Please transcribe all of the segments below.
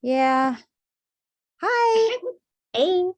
Yeah. Hi. Hey.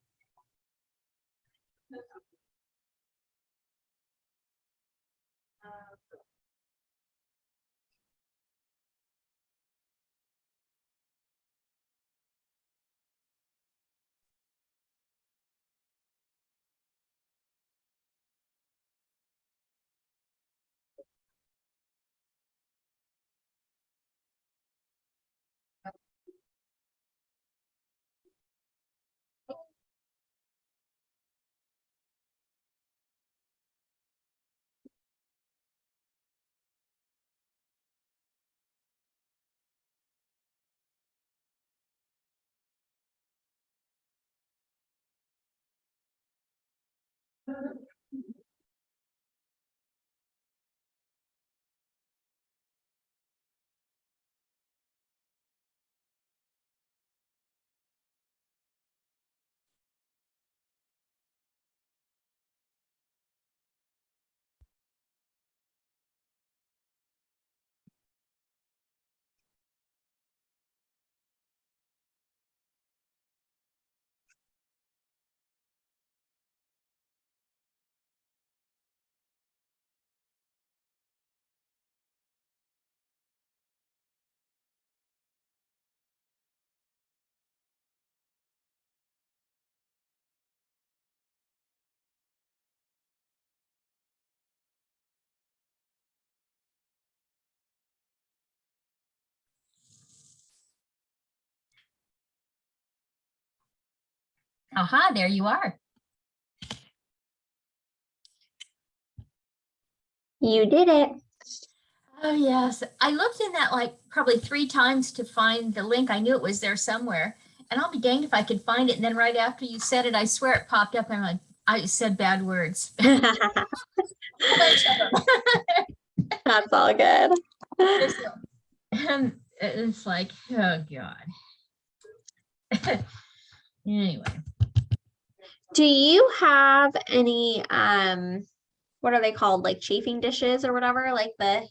Aha, there you are. You did it. Oh, yes. I looked in that like probably 3 times to find the link. I knew it was there somewhere. And I'll be danged if I could find it. And then right after you said it, I swear it popped up and I said bad words. That's all good. And it's like, oh God. Anyway. Do you have any what are they called? Like chafing dishes or whatever, like the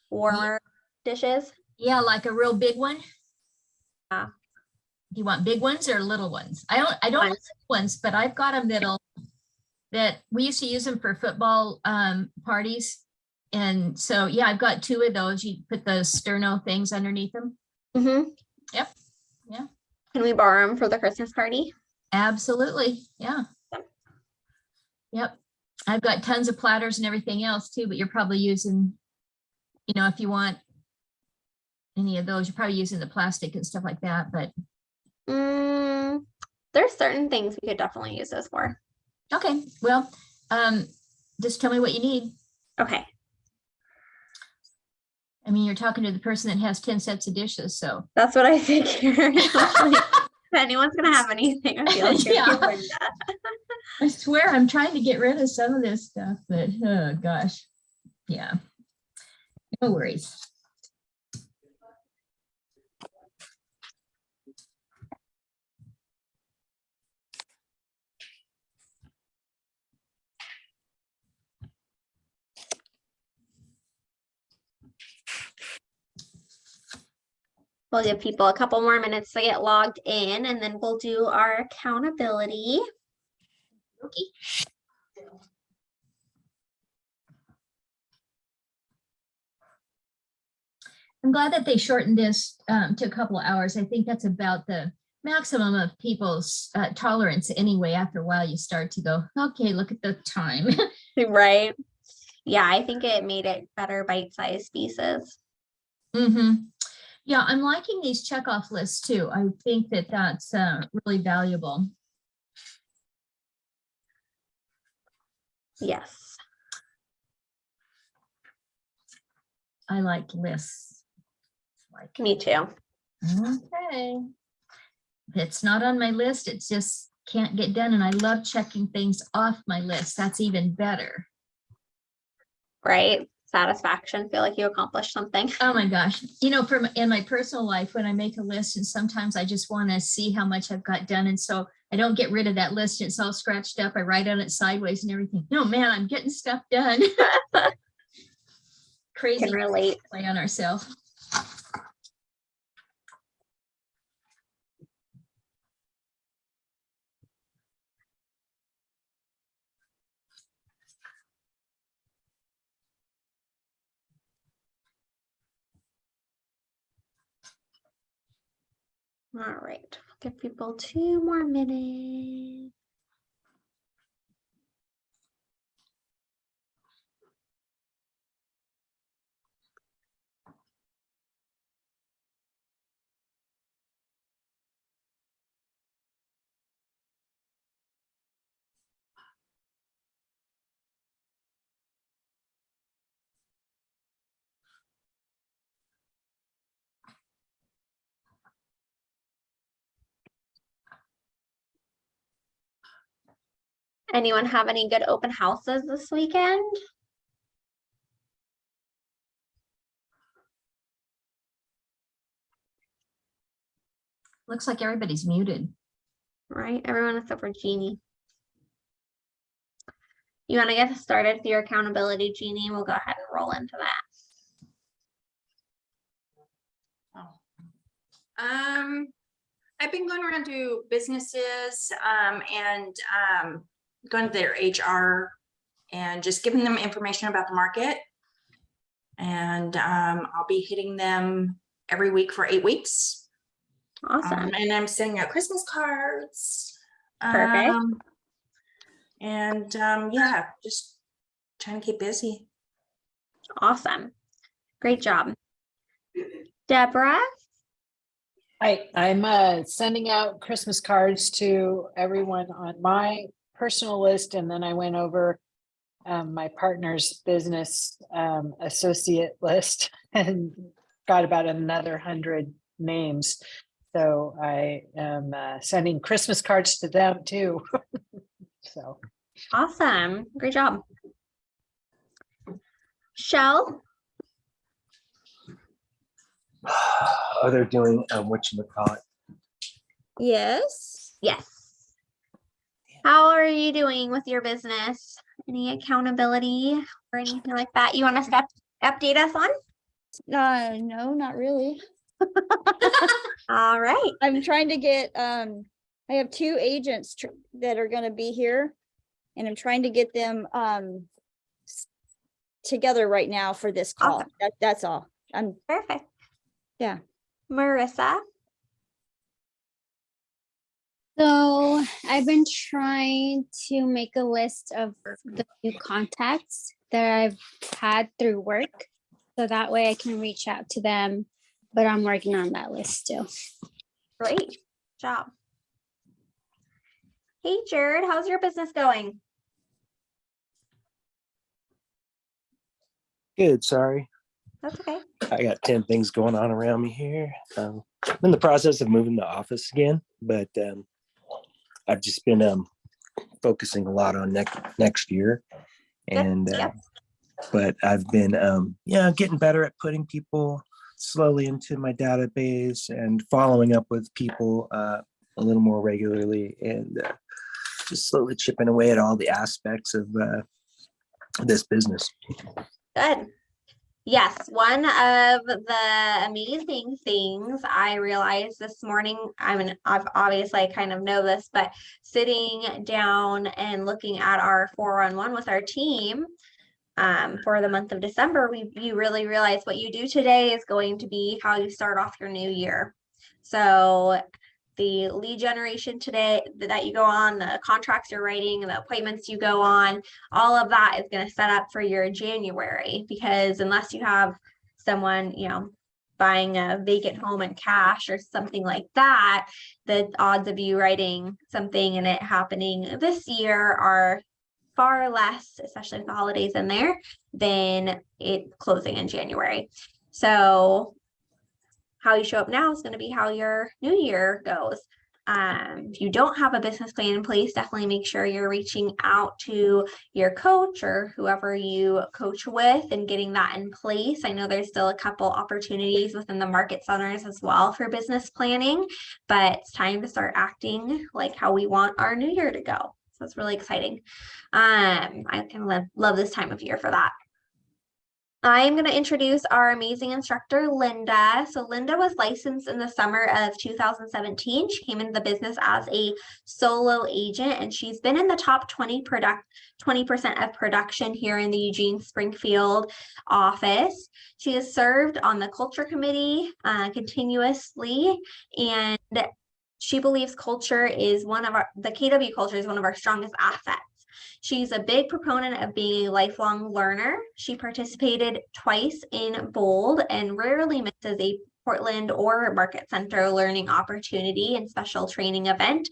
warmer dishes? Yeah, like a real big one. Yeah. Do you want big ones or little ones? I don't like big ones, but I've got them that we used to use them for football parties. And so, yeah, I've got 2 of those. You put the sterno things underneath them. Mm-hmm. Yep. Yeah. Can we borrow them for the Christmas party? Absolutely. Yeah. Yep. I've got tons of platters and everything else too, but you're probably using, if you want any of those, you're probably using the plastic and stuff like that, but. There's certain things we could definitely use those for. Okay. Well, just tell me what you need. Okay. I mean, you're talking to the person that has 10 sets of dishes, so. That's what I figured. If anyone's gonna have anything, I feel like you're doing that. I swear I'm trying to get rid of some of this stuff, but oh gosh. Yeah. No worries. We'll give people a couple more minutes to get logged in, and then we'll do our accountability. Okay. I'm glad that they shortened this to a couple of hours. I think that's about the maximum of people's tolerance anyway. After a while, you start to go, okay, look at the time. Right. Yeah, I think it made it better bite-sized pieces. Mm-hmm. Yeah, I'm liking these checkoff lists too. I think that that's really valuable. Yes. I like lists. Me too. Okay. If it's not on my list, it just can't get done. And I love checking things off my list. That's even better. Right. Satisfaction. Feel like you accomplished something. Oh my gosh. In my personal life, when I make a list, and sometimes I just want to see how much I've got done. And so I don't get rid of that list. It's all scratched up. I write on it sideways and everything. No, man, I'm getting stuff done. Crazy. Can relate. Play on ourselves. All right, give people 2 more minutes. Anyone have any good open houses this weekend? Looks like everybody's muted. Right, everyone except for Jeannie. You want to get started with your accountability, Jeannie? We'll go ahead and roll into that. I've been going around to businesses and going to their HR and just giving them information about the market. And I'll be hitting them every week for 8 weeks. Awesome. And I'm sending out Christmas cards. Perfect. Yeah, just trying to keep busy. Awesome. Great job. Deborah? I'm sending out Christmas cards to everyone on my personal list, and then I went over my partner's business associate list and got about another 100 names. So I am sending Christmas cards to them too. So Awesome. Great job. Shell? Oh, they're doing whatchamacallit. Yes. Yes. How are you doing with your business? Any accountability or anything like that you want us to update us on? No, not really. All right. I'm trying to get, I have 2 agents that are gonna be here. And I'm trying to get them, together right now for this call. Awesome. That's all. Perfect. Yeah. Marissa? So I've been trying to make a list of the new contacts that I've had through work. So that way I can reach out to them, but I'm working on that list still. Great job. Hey, Jared, how's your business going? Good, sorry. That's okay. I got 10 things going on around me here. I'm in the process of moving to office again, but I've just been focusing a lot on next year. And Yep. but I've been getting better at putting people slowly into my database and following up with people a little more regularly, and just slowly chipping away at all the aspects of this business. Good. Yes, one of the amazing things I realized this morning, I've obviously I kind of know this, but sitting down and looking at our 4-on-1 with our team for the month of December, you really realize what you do today is going to be how you start off your new year. So the lead generation today that you go on, the contracts you're writing, the appointments you go on, all of that is going to set up for your January, because unless you have someone, buying a vacant home in cash or something like that, the odds of you writing something and it happening this year are far less, especially with the holidays in there, than it closing in January. So how you show up now is going to be how your new year goes. If you don't have a business plan in place, definitely make sure you're reaching out to your coach or whoever you coach with and getting that in place. I know there's still a couple opportunities within the market centers as well for business planning, but it's time to start acting like how we want our new year to go. So it's really exciting. I kind of love this time of year for that. I'm going to introduce our amazing instructor, Linda. So Linda was licensed in the summer of 2017. She came into the business as a solo agent, and she's been in the top 20% of production here in the Eugene Springfield office. She has served on the culture committee continuously, and she believes culture is the KW culture is one of our strongest assets. She's a big proponent of being a lifelong learner. She participated twice in BOLD and rarely misses a Portland or Market Center learning opportunity and special training event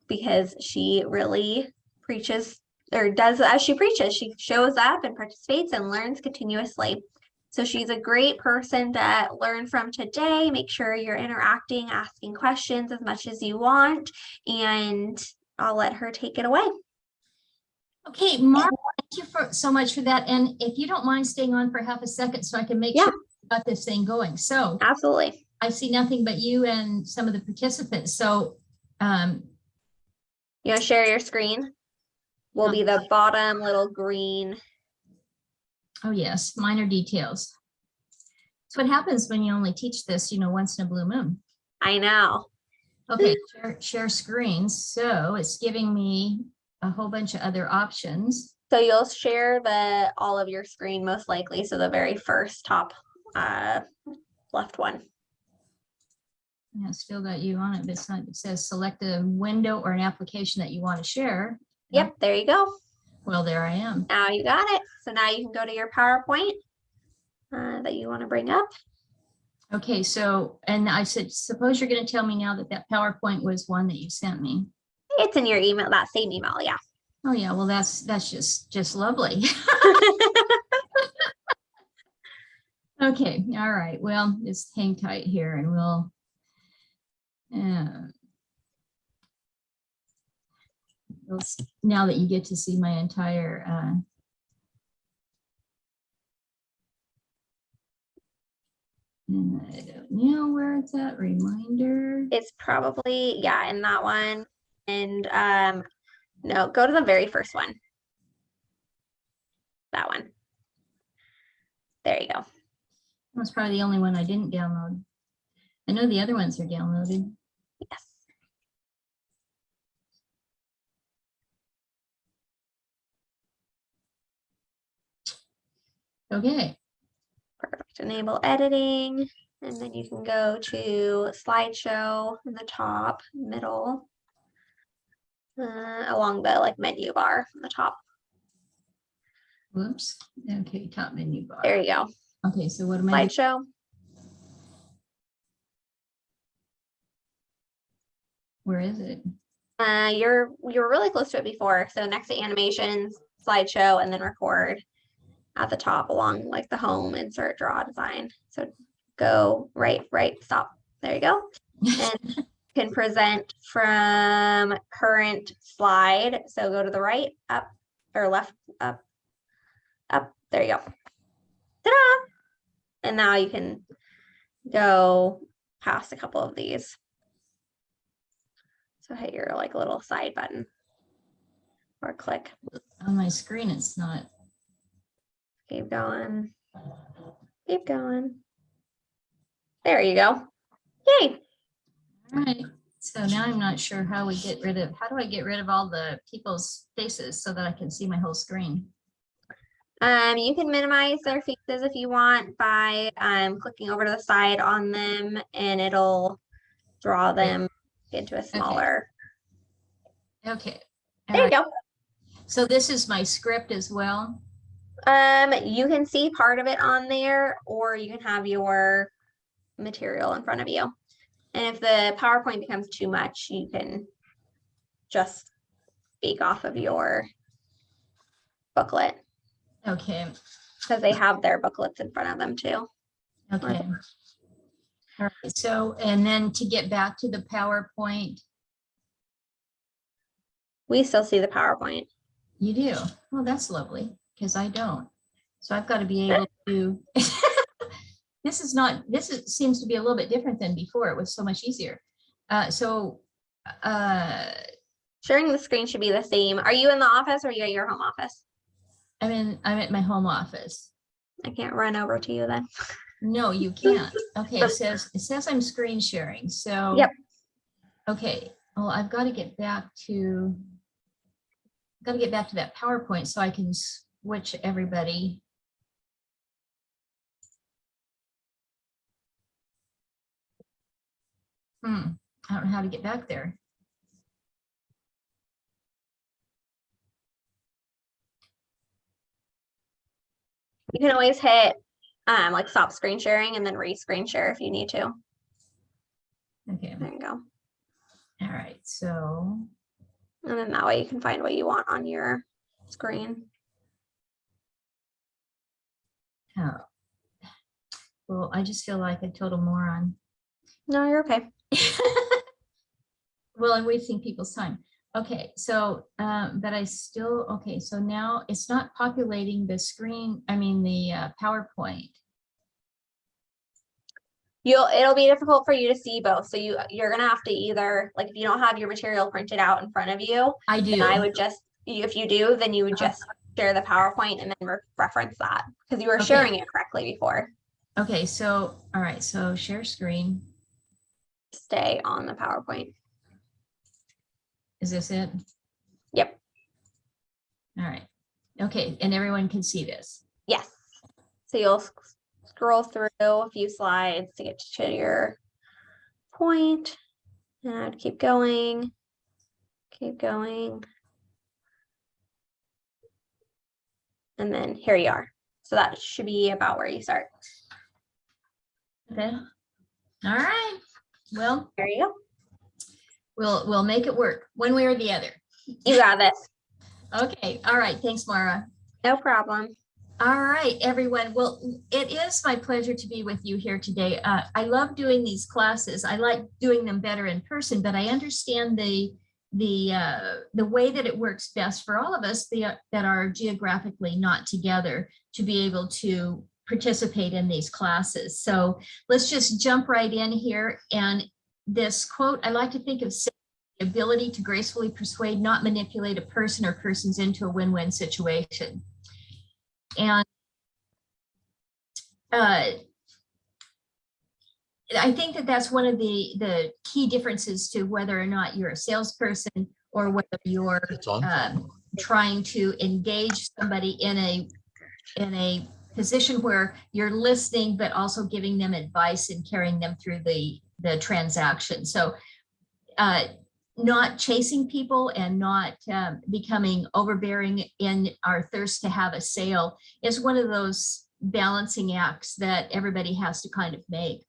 because she really preaches or does as she preaches. She shows up and participates and learns continuously. So she's a great person to learn from today. Make sure you're interacting, asking questions as much as you want, and I'll let her take it away. Okay, Mark, thank you so much for that. And if you don't mind staying on for half a second so I can make Yeah. sure we got this thing going. So Absolutely. I see nothing but you and some of the participants. So You want to share your screen? Will be the bottom little green. oh yes, minor details. So what happens when you only teach this, once in a blue moon? I know. Okay, share screen. So it's giving me a whole bunch of other options. So you'll share all of your screen most likely. So the very first top left one. Yeah, still got you on it, but it's not, it says select a window or an application that you want to share. Yep, there you go. Well, there I am. Now you got it. So now you can go to your PowerPoint that you want to bring up. Okay, so, and I said, suppose you're going to tell me now that PowerPoint was one that you sent me. It's in your email, that same email, yeah. Oh yeah, well, that's just lovely. Okay, all right. Well, just hang tight here and we'll now that you get to see my entire and I don't know where it's at, reminder. It's probably, yeah, in that one. And no, go to the very first one. That one. There you go. That's probably the only one I didn't download. I know the other ones are downloaded. Yes. Okay. Perfect. Enable editing. And then you can go to slideshow in the top, middle, along the menu bar on the top. Whoops. Okay, top menu bar. There you go. Okay, so what am I doing? Slideshow. Where is it? You were really close to it before. So next to animations, slideshow, and then record at the top along the home, insert, draw, design. So go right, stop. There you go. And you can present from current slide. So go to the right, up, or left, up. There you go. Ta-da! And now you can go past a couple of these. So hit your little side button or click. On my screen, it's not. Keep going. Keep going. There you go. Yay. All right. So now I'm not sure how do I get rid of all the people's faces so that I can see my whole screen? You can minimize their faces if you want by clicking over to the side on them, and it'll draw them into a smaller. Okay. There you go. So this is my script as well. You can see part of it on there, or you can have your material in front of you. And if the PowerPoint becomes too much, you can just speak off of your booklet. Okay. Because they have their booklets in front of them too. Okay. All right. So, and then to get back to the PowerPoint. We still see the PowerPoint. You do? Well, that's lovely because I don't. So I've got to be able to. This seems to be a little bit different than before. It was so much easier. Sharing the screen should be the same. Are you in the office or are you at your home office? I'm at my home office. I can't run over to you then. No, you can't. Okay, it says I'm screen sharing. So yep. Okay. Well, I've got to get back to that PowerPoint so I can switch everybody. I don't know how to get back there. You can always hit like stop screen sharing and then re-screen share if you need to. Okay, There you go. all right, so, And then that way you can find what you want on your screen. oh. Well, I just feel like a total moron. No, you're okay. Well, I'm wasting people's time. Okay, so, but I still, okay, so now it's not populating the screen, I mean, the PowerPoint. It'll be difficult for you to see both. So you're gonna have to either, like, if you don't have your material printed out in front of you, I then do. I would just, if you do, then you would just share the PowerPoint and then reference that because you were Okay. sharing it correctly before. Okay, so, all right, so share screen. Stay on the PowerPoint. Is this it? Yep. All right. Okay, and everyone can see this. Yes. So you'll scroll through a few slides to get to your point. And I'd keep going. Keep going. And then here you are. So that should be about where you start. Okay. All right. Well, There you go. we'll make it work one way or the other. You got this. Okay. All right. Thanks, Mara. No problem. All right, everyone. Well, it is my pleasure to be with you here today. I love doing these classes. I like doing them better in person, but I understand the way that it works best for all of us that are geographically not together to be able to participate in these classes. So let's just jump right in here. And this quote, I like to think of the ability to gracefully persuade, not manipulate a person or persons into a win-win situation. And I think that that's one of the key differences to whether or not you're a salesperson or whether you're trying to engage somebody in a position where you're listening, but also giving them advice and carrying them through the transaction. So not chasing people and not becoming overbearing in our thirst to have a sale is one of those balancing acts that everybody has to kind of make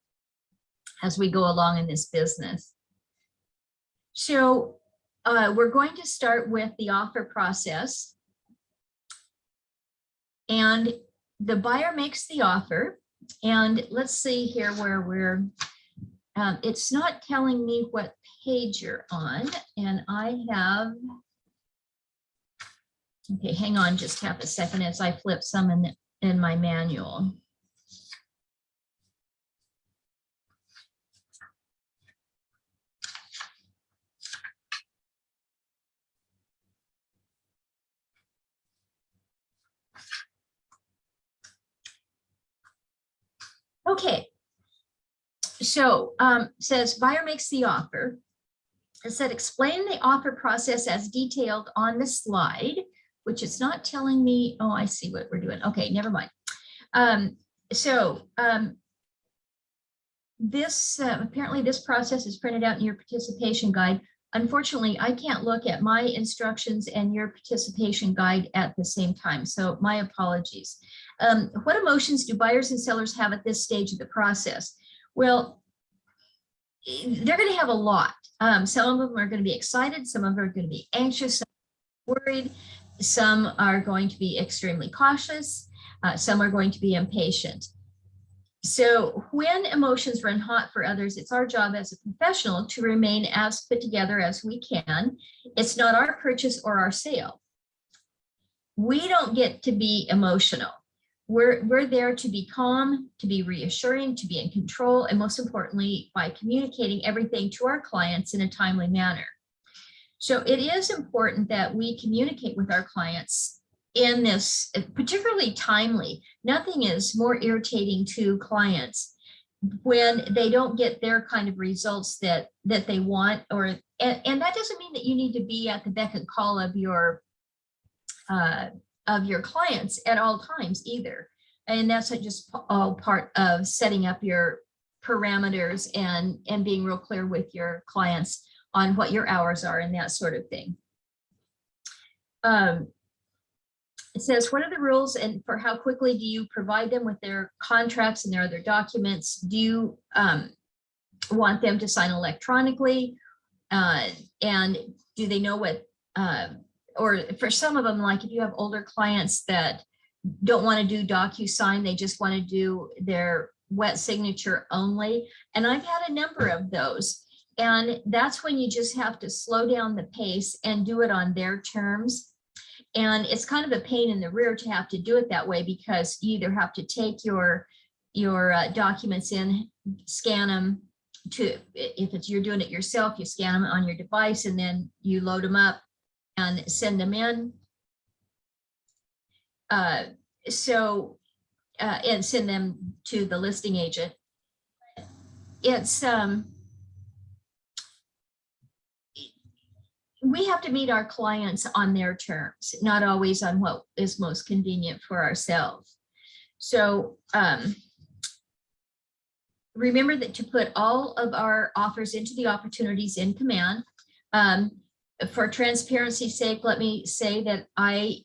as we go along in this business. So we're going to start with the offer process. And the buyer makes the offer. And let's see here where we're, it's not telling me what page you're on. And I have, okay, hang on just half a second as I flip some in my manual. Okay. So says buyer makes the offer. It said explain the offer process as detailed on the slide, which it's not telling me. Oh, I see what we're doing. Okay, never mind. This apparently this process is printed out in your participation guide. Unfortunately, I can't look at my instructions and your participation guide at the same time. So my apologies. What emotions do buyers and sellers have at this stage of the process? Well, they're going to have a lot. Some of them are going to be excited. Some of them are going to be anxious, some worried. Some are going to be extremely cautious. Some are going to be impatient. So when emotions run hot for others, it's our job as a professional to remain as put together as we can. It's not our purchase or our sale. We don't get to be emotional. We're there to be calm, to be reassuring, to be in control, and most importantly, by communicating everything to our clients in a timely manner. So it is important that we communicate with our clients in this, particularly timely. Nothing is more irritating to clients when they don't get their kind of results that they want, and that doesn't mean that you need to be at the beck and call of your clients at all times either. And that's just all part of setting up your parameters and being real clear with your clients on what your hours are and that sort of thing. It says, what are the rules and for how quickly do you provide them with their contracts and their other documents? Do you want them to sign electronically? And do they know what, or for some of them, like if you have older clients that don't want to do DocuSign, they just want to do their wet signature only. And I've had a number of those. And that's when you just have to slow down the pace and do it on their terms. And it's kind of a pain in the rear to have to do it that way, because you either have to take your documents in, scan them to, if it's you're doing it yourself, you scan them on your device and then you load them up and send them in. And send them to the listing agent. It's we have to meet our clients on their terms, not always on what is most convenient for ourselves. So remember that to put all of our offers into the opportunities in Command. For transparency's sake, let me say that I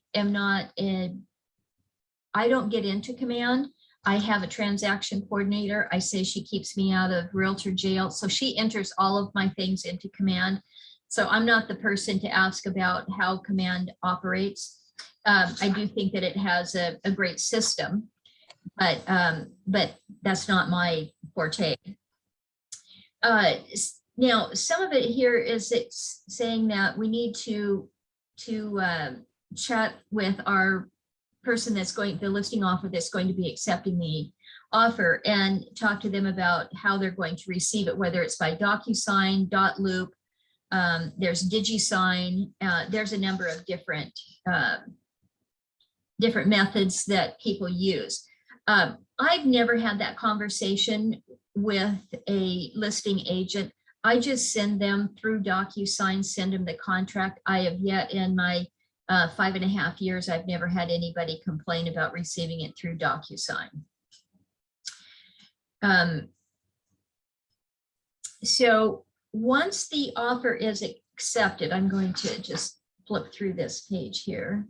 don't get into Command. I have a transaction coordinator. I say she keeps me out of realtor jail. So she enters all of my things into Command. So I'm not the person to ask about how Command operates. I do think that it has a great system, but that's not my forte. Now, some of it here is it's saying that we need to chat with our person that's going, the listing offer that's going to be accepting the offer, and talk to them about how they're going to receive it, whether it's by DocuSign, .loop, there's DigiSign, there's a number of different methods that people use. I've never had that conversation with a listing agent. I just send them through DocuSign, send them the contract. I have yet in my 5.5 years, I've never had anybody complain about receiving it through DocuSign. So once the offer is accepted, I'm going to just flip through this page here.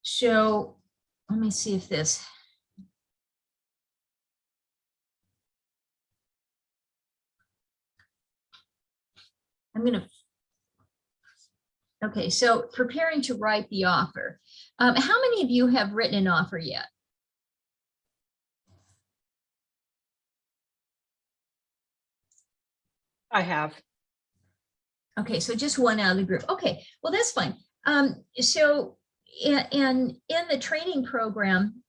So let me see if this. I'm going to. Okay, so preparing to write the offer. How many of you have written an offer yet? I have. Okay, so just one out of the group. Okay, well, that's fine. So in the training program,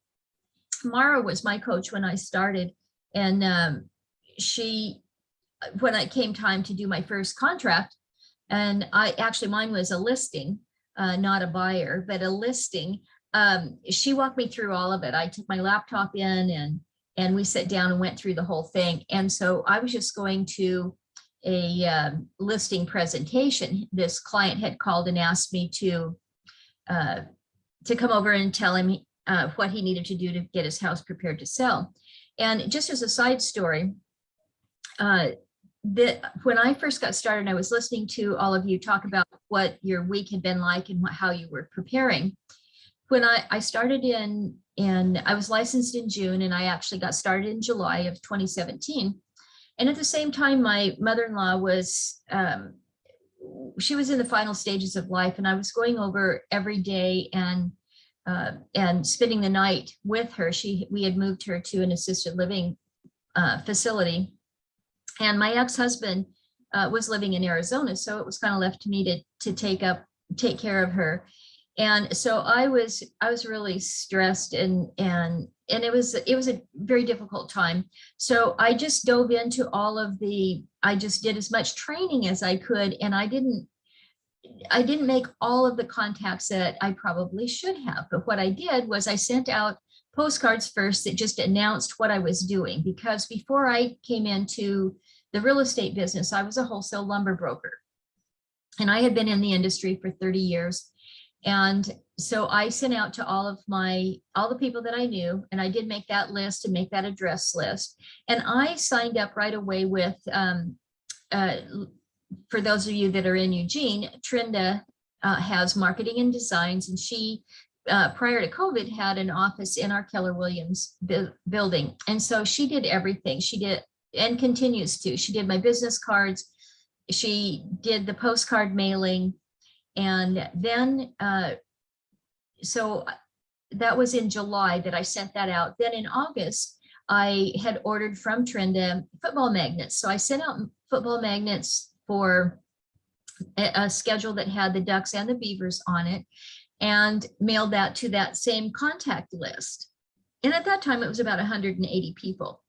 Mara was my coach when I started, and when it came time to do my first contract, and mine was a listing, not a buyer, but a listing. She walked me through all of it. I took my laptop in and we sat down and went through the whole thing. And so I was just going to a listing presentation. This client had called and asked me to come over and tell him what he needed to do to get his house prepared to sell. And just as a side story, when I first got started, I was listening to all of you talk about what your week had been like and how you were preparing. When I started I was licensed in June, and I actually got started in July of 2017. And at the same time, my mother-in-law was, she was in the final stages of life, and I was going over every day and spending the night with her. We had moved her to an assisted living facility. And my ex-husband was living in Arizona, so it was kind of left to me to take care of her. And so I was really stressed, and it was a very difficult time. So I just dove into I just did as much training as I could, and I didn't make all of the contacts that I probably should have. But what I did was I sent out postcards first that just announced what I was doing, because before I came into the real estate business, I was a wholesale lumber broker, and I had been in the industry for 30 years. And so I sent out to all the people that I knew, and I did make that list and make that address list. And I signed up right away with, for those of you that are in Eugene, Trinda has marketing and designs, and she, prior to COVID, had an office in our Keller Williams building. And so she did everything. She did, and continues to. She did my business cards. She did the postcard mailing. And then, so that was in July that I sent that out. Then in August, I had ordered from Trinda football magnets. So I sent out football magnets for a schedule that had the Ducks and the Beavers on it, and mailed that to that same contact list. And at that time, it was about 180 people.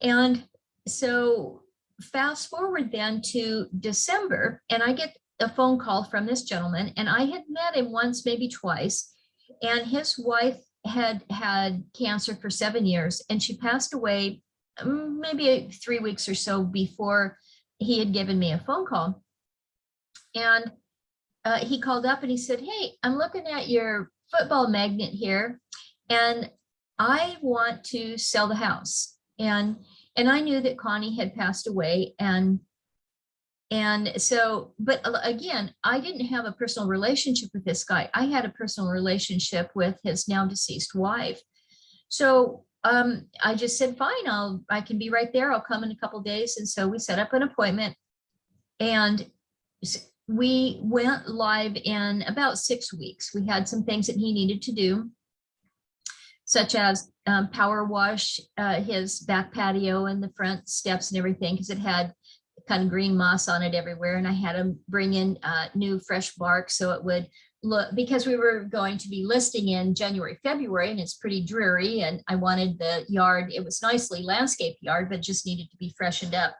And so fast forward then to December, and I get a phone call from this gentleman, and I had met him once, maybe twice, and his wife had had cancer for 7 years, and she passed away maybe 3 weeks or so before he had given me a phone call. And he called up and he said, "Hey, I'm looking at your football magnet here, and I want to sell the house." And I knew that Connie had passed away, and so, but again, I didn't have a personal relationship with this guy. I had a personal relationship with his now deceased wife. So I just said, fine, I can be right there. I'll come in a couple of days. And so we set up an appointment, and we went live in about 6 weeks. We had some things that he needed to do, such as power wash his back patio and the front steps and everything, because it had kind of green moss on it everywhere. And I had him bring in new fresh bark so it would look, because we were going to be listing in January, February, and it's pretty dreary. And I wanted the yard, it was nicely landscaped yard, but just needed to be freshened up.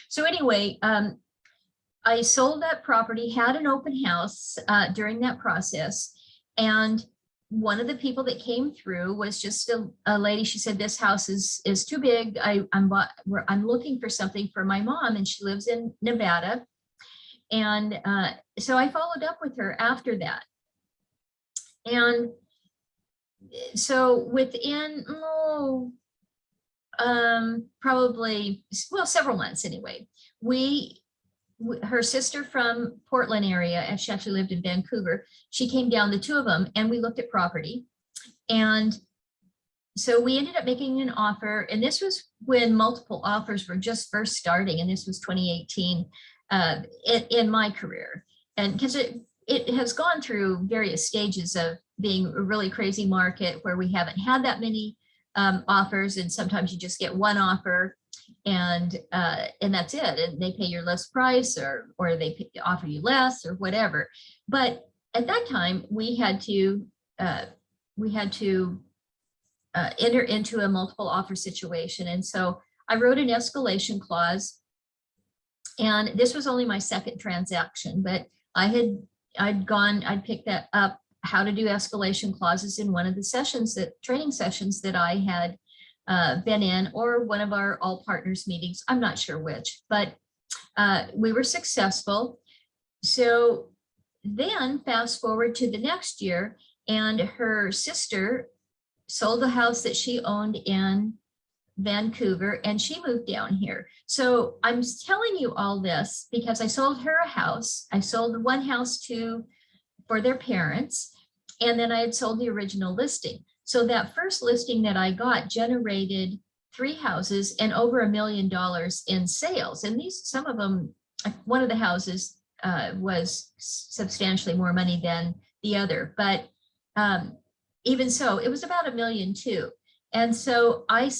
So anyway, I sold that property, had an open house during that process. And one of the people that came through was just a lady. She said, "This house is too big. I'm looking for something for my mom, and she lives in Nevada." And so I followed up with her after that. And so within probably, well, several months anyway, her sister from Portland area, and she actually lived in Vancouver, she came down, the two of them, and we looked at property. And so we ended up making an offer, and this was when multiple offers were just first starting, and this was 2018 in my career. And because it has gone through various stages of being a really crazy market where we haven't had that many offers, and sometimes you just get one offer, and that's it, and they pay your list price, or they offer you less or whatever. But at that time, we had to enter into a multiple offer situation. And so I wrote an escalation clause, and this was only my second transaction, but I'd picked that up, how to do escalation clauses, in one of the training sessions that I had been in, or one of our all partners meetings. I'm not sure which, but we were successful. So then fast forward to the next year, and her sister sold the house that she owned in Vancouver, and she moved down here. So I'm telling you all this because I sold her a house. I sold the one house for their parents, and then I had sold the original listing. So that first listing that I got generated 3 houses and over $1 million in sales. And some of them, one of the houses was substantially more money than the other, but even so, it was about $1 million too. And so I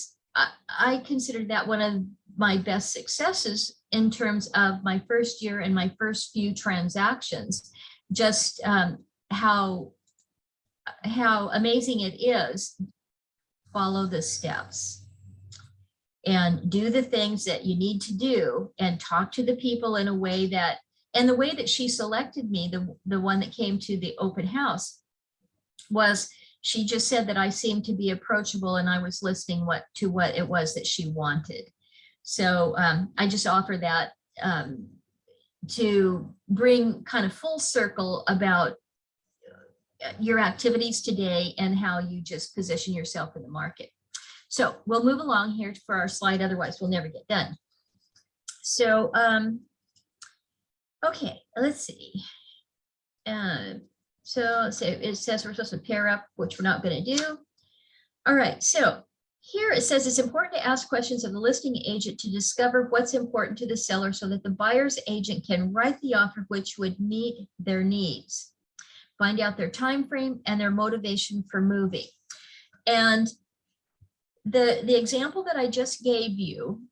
considered that one of my best successes in terms of my first year and my first few transactions. Just how amazing it is. Follow the steps and do the things that you need to do, and talk to the people in a way that, and the way that she selected me, the one that came to the open house, was she just said that I seemed to be approachable, and I was listening to what it was that she wanted. So I just offer that to bring kind of full circle about your activities today and how you just position yourself in the market. So we'll move along here for our slide, otherwise we'll never get done. So, okay, let's see. So it says we're supposed to pair up, which we're not going to do. All right, so here it says it's important to ask questions of the listing agent to discover what's important to the seller so that the buyer's agent can write the offer which would meet their needs. Find out their time frame and their motivation for moving. And the example that I just gave you,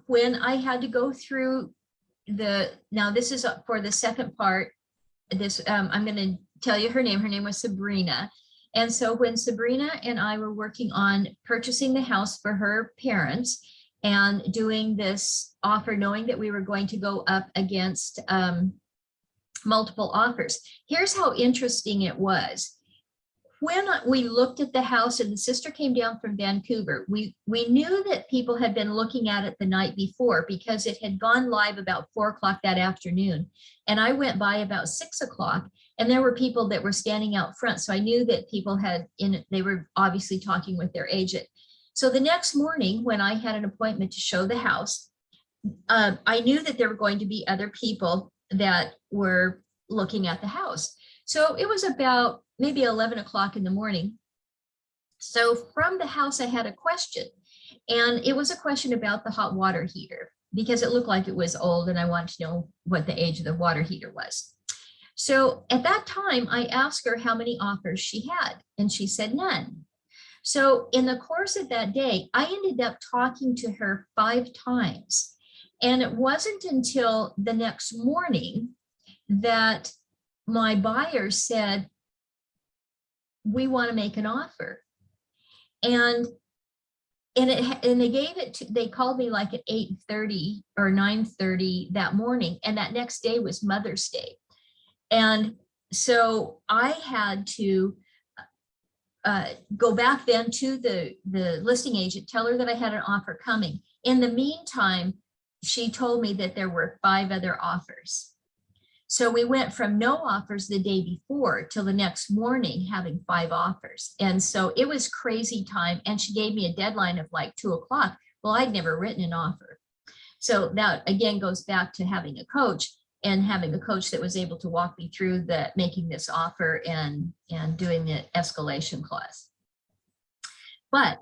when I had to go through now this is for the second part, this I'm going to tell you her name. Her name was Sabrina. And so when Sabrina and I were working on purchasing the house for her parents and doing this offer, knowing that we were going to go up against multiple offers, here's how interesting it was. When we looked at the house and the sister came down from Vancouver, we knew that people had been looking at it the night before because it had gone live about 4 o'clock that afternoon. And I went by about 6 o'clock and there were people that were standing out front. So I knew that people they were obviously talking with their agent. So the next morning when I had an appointment to show the house, I knew that there were going to be other people that were looking at the house. So it was about maybe 11 o'clock in the morning. So from the house, I had a question, and it was a question about the hot water heater because it looked like it was old and I wanted to know what the age of the water heater was. So at that time, I asked her how many offers she had, and she said none. So in the course of that day, I ended up talking to her 5 times. And it wasn't until the next morning that my buyer said, we want to make an offer. And they called me like at 8:30 or 9:30 that morning. And that next day was Mother's Day. And so I had to go back then to the listing agent, tell her that I had an offer coming. In the meantime, she told me that there were 5 other offers. So we went from no offers the day before till the next morning having 5 offers. And so it was crazy time. And she gave me a deadline of like 2 o'clock. Well, I'd never written an offer. So that again goes back to having a coach and having a coach that was able to walk me through making this offer and doing the escalation clause. But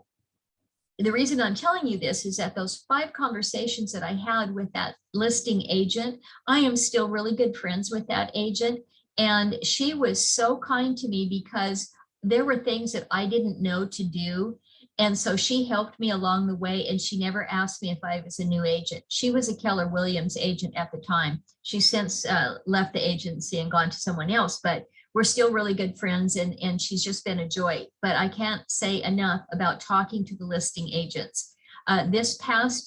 the reason I'm telling you this is that those 5 conversations that I had with that listing agent, I am still really good friends with that agent. And she was so kind to me because there were things that I didn't know to do. And so she helped me along the way, and she never asked me if I was a new agent. She was a Keller Williams agent at the time. She's since left the agency and gone to someone else, but we're still really good friends, and she's just been a joy. But I can't say enough about talking to the listing agents. This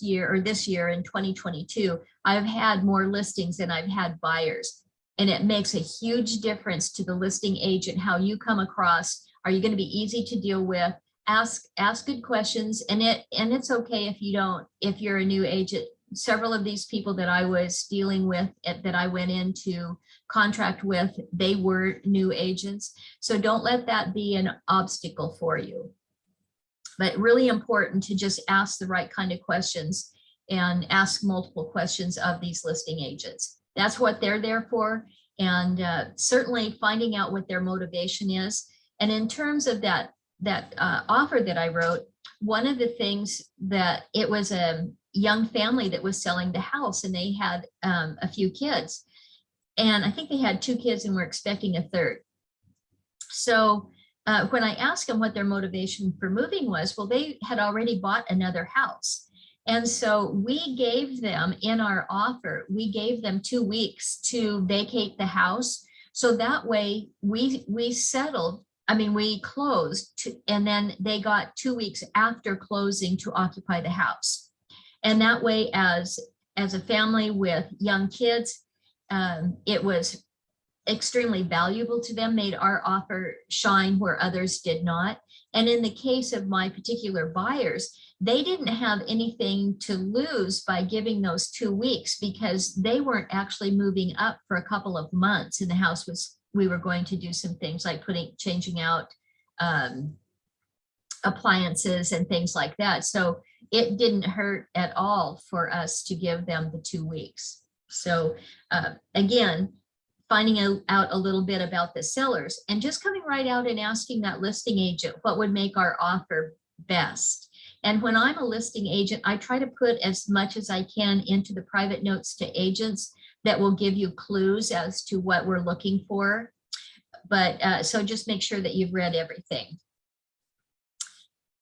year in 2022, I've had more listings than I've had buyers. And it makes a huge difference to the listing agent, how you come across. Are you going to be easy to deal with? Ask good questions, and it's okay if you're a new agent. Several of these people that I was dealing with, that I went into contract with, they were new agents. So don't let that be an obstacle for you. But really important to just ask the right kind of questions and ask multiple questions of these listing agents. That's what they're there for. And certainly finding out what their motivation is. And in terms of that offer that I wrote, one of the things that it was a young family that was selling the house, and they had a few kids, and I think they had 2 kids and were expecting a 3rd. So when I asked them what their motivation for moving was, well, they had already bought another house. And so we gave them, in our offer, we gave them 2 weeks to vacate the house. So that way we settled. I mean, we closed and then they got 2 weeks after closing to occupy the house. And that way, as a family with young kids, it was extremely valuable to them, made our offer shine where others did not. And in the case of my particular buyers, they didn't have anything to lose by giving those 2 weeks because they weren't actually moving up for a couple of months and the house was we were going to do some things like changing out appliances and things like that. So it didn't hurt at all for us to give them the 2 weeks. So again, finding out a little bit about the sellers and just coming right out and asking that listing agent what would make our offer best. And when I'm a listing agent, I try to put as much as I can into the private notes to agents that will give you clues as to what we're looking for. But so just make sure that you've read everything.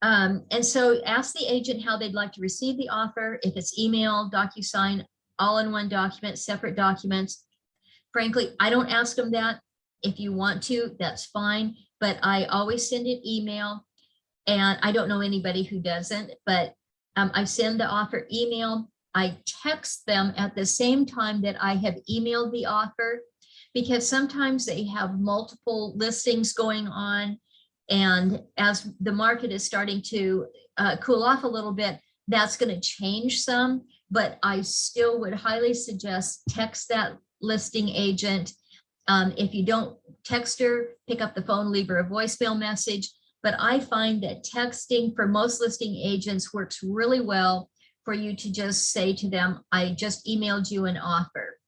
And so ask the agent how they'd like to receive the offer. If it's email, DocuSign, all in one document, separate documents. Frankly, I don't ask them that. If you want to, that's fine. But I always send an email, and I don't know anybody who doesn't, but I send the offer email. I text them at the same time that I have emailed the offer, because sometimes they have multiple listings going on. And as the market is starting to cool off a little bit, that's going to change some, but I still would highly suggest text that listing agent. If you don't text her, pick up the phone, leave her a voicemail message. But I find that texting for most listing agents works really well for you to just say to them, I just emailed you an offer.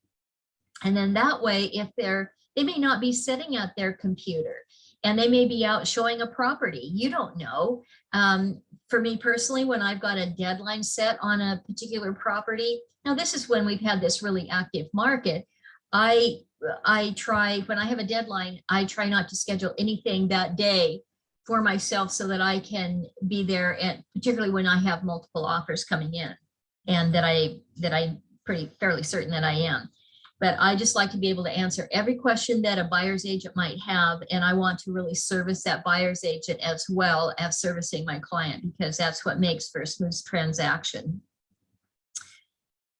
And then that way, if they may not be sitting at their computer and they may be out showing a property, you don't know. For me personally, when I've got a deadline set on a particular property, now this is when we've had this really active market, I try, when I have a deadline, I try not to schedule anything that day for myself so that I can be there, and particularly when I have multiple offers coming in and that I'm fairly certain that I am. But I just like to be able to answer every question that a buyer's agent might have. And I want to really service that buyer's agent as well as servicing my client, because that's what makes for a smooth transaction.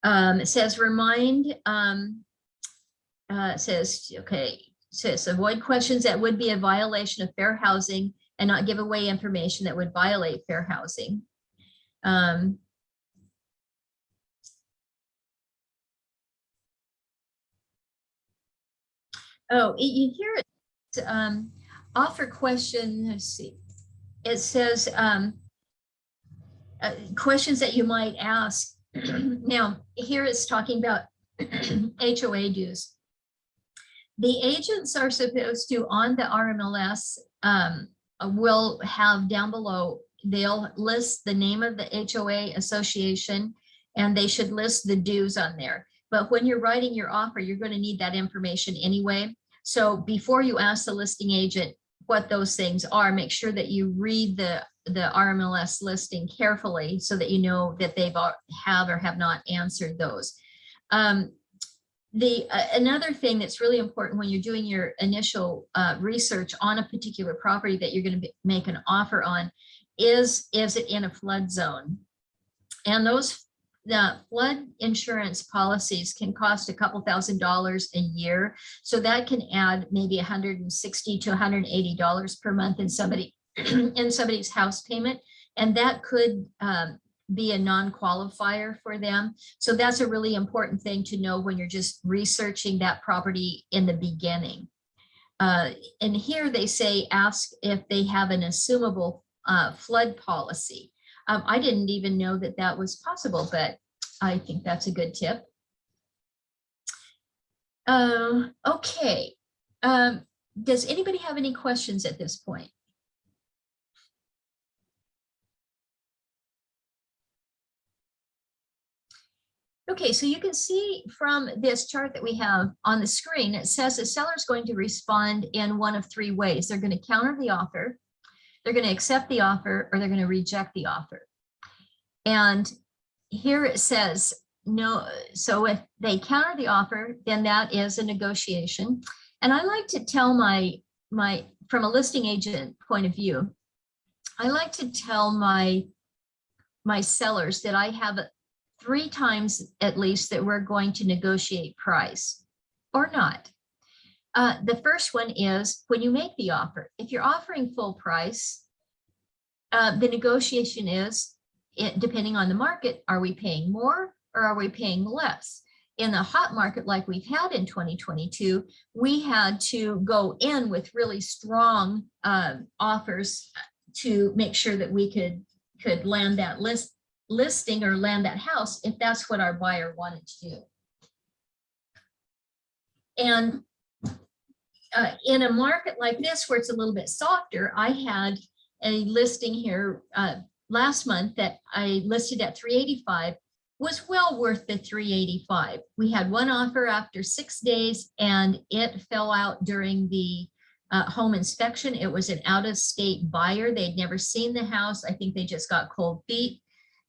It says says avoid questions that would be a violation of fair housing and not give away information that would violate fair housing. Oh, you hear it, offer question, let's see. It says questions that you might ask. Now, here it's talking about HOA dues. The agents are supposed to, on the RMLS, will have down below, they'll list the name of the HOA association, and they should list the dues on there. But when you're writing your offer, you're going to need that information anyway. So before you ask the listing agent what those things are, make sure that you read the RMLS listing carefully so that you know that they've have or have not answered those. Another thing that's really important when you're doing your initial research on a particular property that you're going to make an offer on is it in a flood zone? And the flood insurance policies can cost a couple $1,000s a year. So that can add maybe $160 to $180 per month in somebody's house payment. And that could be a non-qualifier for them. So that's a really important thing to know when you're just researching that property in the beginning. And here they say, ask if they have an assumable flood policy. I didn't even know that that was possible, but I think that's a good tip. Okay. Does anybody have any questions at this point? Okay, so you can see from this chart that we have on the screen, it says the seller is going to respond in one of three ways. They're going to counter the offer, they're going to accept the offer, or they're going to reject the offer. And here it says no. So if they counter the offer, then that is a negotiation. And I like to tell from a listing agent point of view, I like to tell my sellers that I have 3 times at least that we're going to negotiate price or not. The first one is when you make the offer. If you're offering full price, the negotiation is, depending on the market, are we paying more or are we paying less? in a hot market like we've had in 2022, we had to go in with really strong offers to make sure that we could land that listing or land that house if that's what our buyer wanted to do. And in a market like this where it's a little bit softer, I had a listing here last month that I listed at 385, was well worth the 385. We had one offer after 6 days and it fell out during the home inspection. It was an out-of-state buyer. They'd never seen the house. I think they just got cold feet.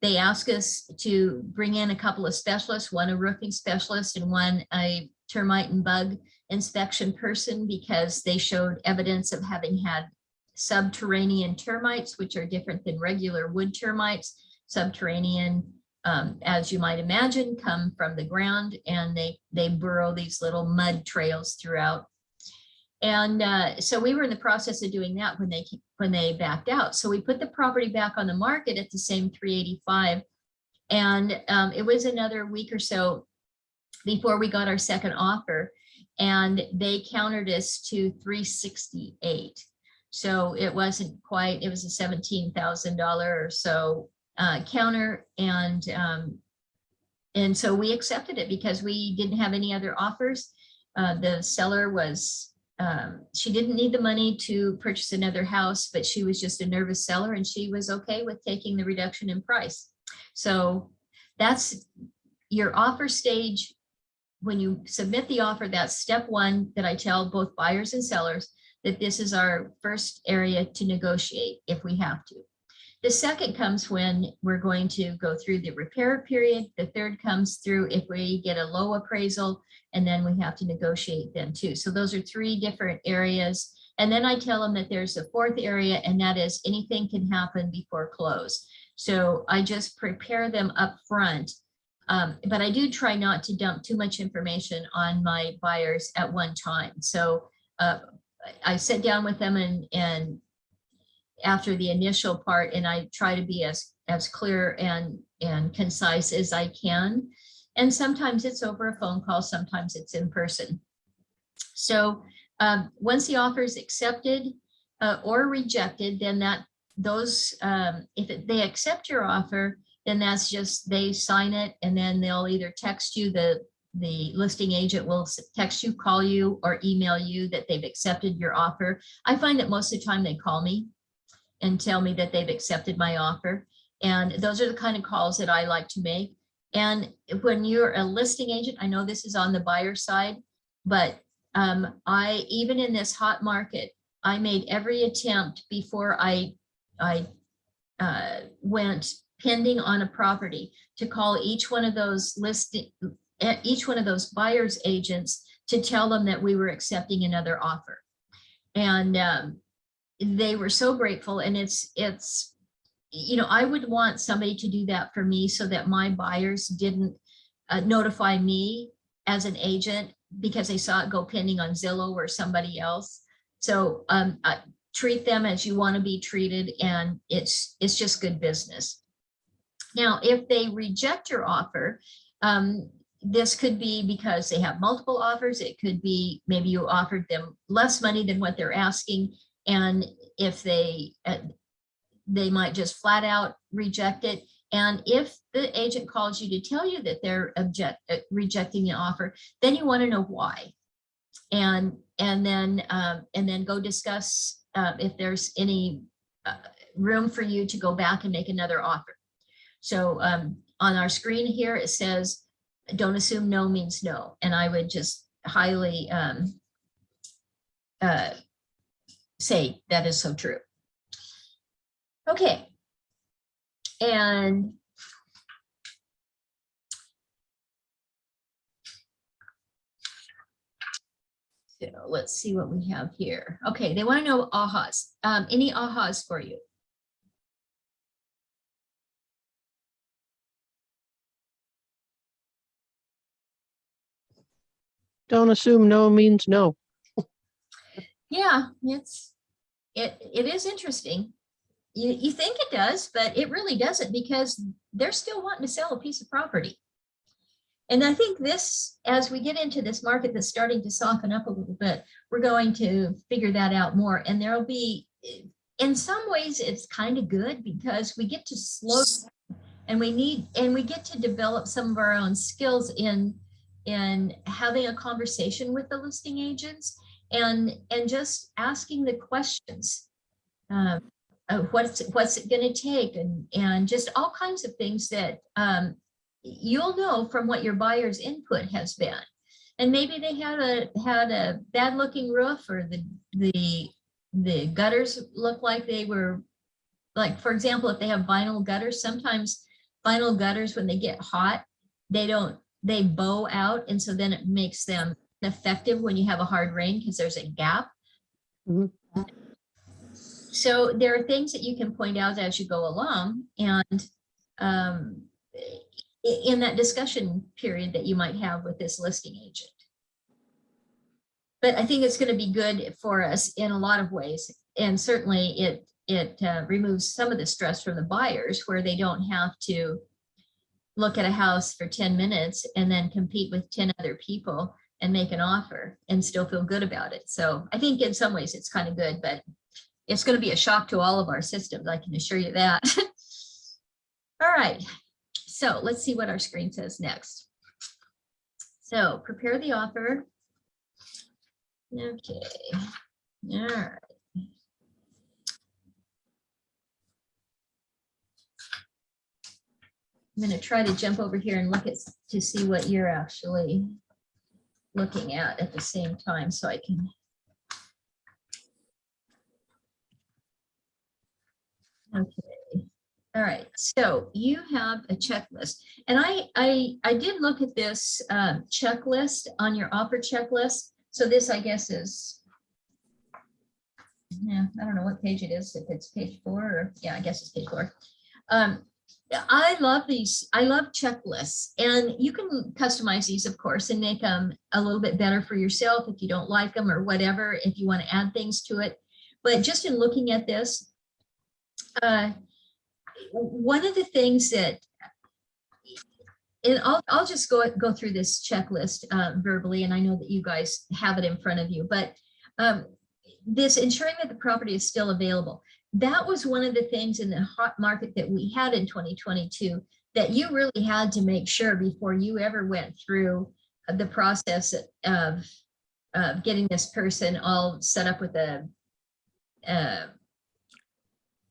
They asked us to bring in a couple of specialists, one a roofing specialist and one a termite and bug inspection person, because they showed evidence of having had subterranean termites, which are different than regular wood termites. Subterranean, as you might imagine, come from the ground and they burrow these little mud trails throughout. And so we were in the process of doing that when they backed out. So we put the property back on the market at the same 385. And it was another week or so before we got our second offer, and they countered us to 368. So it wasn't quite, it was a $17,000 or so counter. And so we accepted it because we didn't have any other offers. The seller was, she didn't need the money to purchase another house, but she was just a nervous seller and she was okay with taking the reduction in price. So that's your offer stage. When you submit the offer, that's step one that I tell both buyers and sellers that this is our first area to negotiate if we have to. The second comes when we're going to go through the repair period. The third comes through if we get a low appraisal, and then we have to negotiate then too. So those are three different areas. And then I tell them that there's a fourth area, and that is anything can happen before close. So I just prepare them up front. But I do try not to dump too much information on my buyers at one time. So I sit down with them and after the initial part, and I try to be as clear and concise as I can. And sometimes it's over a phone call, sometimes it's in person. So once the offer is accepted or rejected, then if they accept your offer, then that's just, they sign it, and then they'll either text you, the listing agent will text you, call you, or email you that they've accepted your offer. I find that most of the time they call me and tell me that they've accepted my offer. And those are the kind of calls that I like to make. And when you're a listing agent, I know this is on the buyer side, but even in this hot market, I made every attempt before I went pending on a property to call each one of those buyer's agents to tell them that we were accepting another offer. And they were so grateful. And it's, you know, I would want somebody to do that for me so that my buyers didn't notify me as an agent because they saw it go pending on Zillow or somebody else. So treat them as you want to be treated, and it's just good business. Now, if they reject your offer, this could be because they have multiple offers. It could be maybe you offered them less money than what they're asking. And if they might just flat out reject it. And if the agent calls you to tell you that they're rejecting the offer, then you want to know why. And then go discuss if there's any room for you to go back and make another offer. So on our screen here, it says, don't assume no means no. And I would just highly say that is so true. Okay. And so let's see what we have here. Okay, they want to know ahas. Any ahas for you? Don't assume no means no. Yeah, it is interesting. You think it does, but it really doesn't, because they're still wanting to sell a piece of property. And I think this, as we get into this market that's starting to soften up a little bit, we're going to figure that out more. And there'll be, in some ways, it's kind of good because we get to slow and we get to develop some of our own skills in having a conversation with the listing agents and just asking the questions. What's it going to take, and just all kinds of things that you'll know from what your buyer's input has been. And maybe they had a bad looking roof, or the gutters look like they were, like, for example, if they have vinyl gutters, sometimes vinyl gutters, when they get hot, they bow out, and so then it makes them effective when you have a hard rain because there's a gap. Mhm. So there are things that you can point out as you go along, and in that discussion period that you might have with this listing agent. But I think it's going to be good for us in a lot of ways, and certainly it removes some of the stress from the buyers, where they don't have to look at a house for 10 minutes and then compete with 10 other people and make an offer and still feel good about it. So I think in some ways it's kind of good, but it's going to be a shock to all of our systems, I can assure you that. All right, so let's see what our screen says next. So prepare the offer. Okay, all right. I'm going to try to jump over here and look to see what you're actually looking at the same time, so I can. Okay. All right. So you have a checklist, and I did look at this checklist on your offer checklist. So this, I guess, is, yeah, I don't know what page it is. If it's page 4, or yeah, I guess it's page 4. I love these. I love checklists, and you can customize these, of course, and make them a little bit better for yourself if you don't like them or whatever, if you want to add things to it. But just in looking at this, one of the things that, and I'll just go through this checklist verbally, and I know that you guys have it in front of you, but this ensuring that the property is still available. That was one of the things in the hot market that we had in 2022 that you really had to make sure before you ever went through the process of getting this person all set up with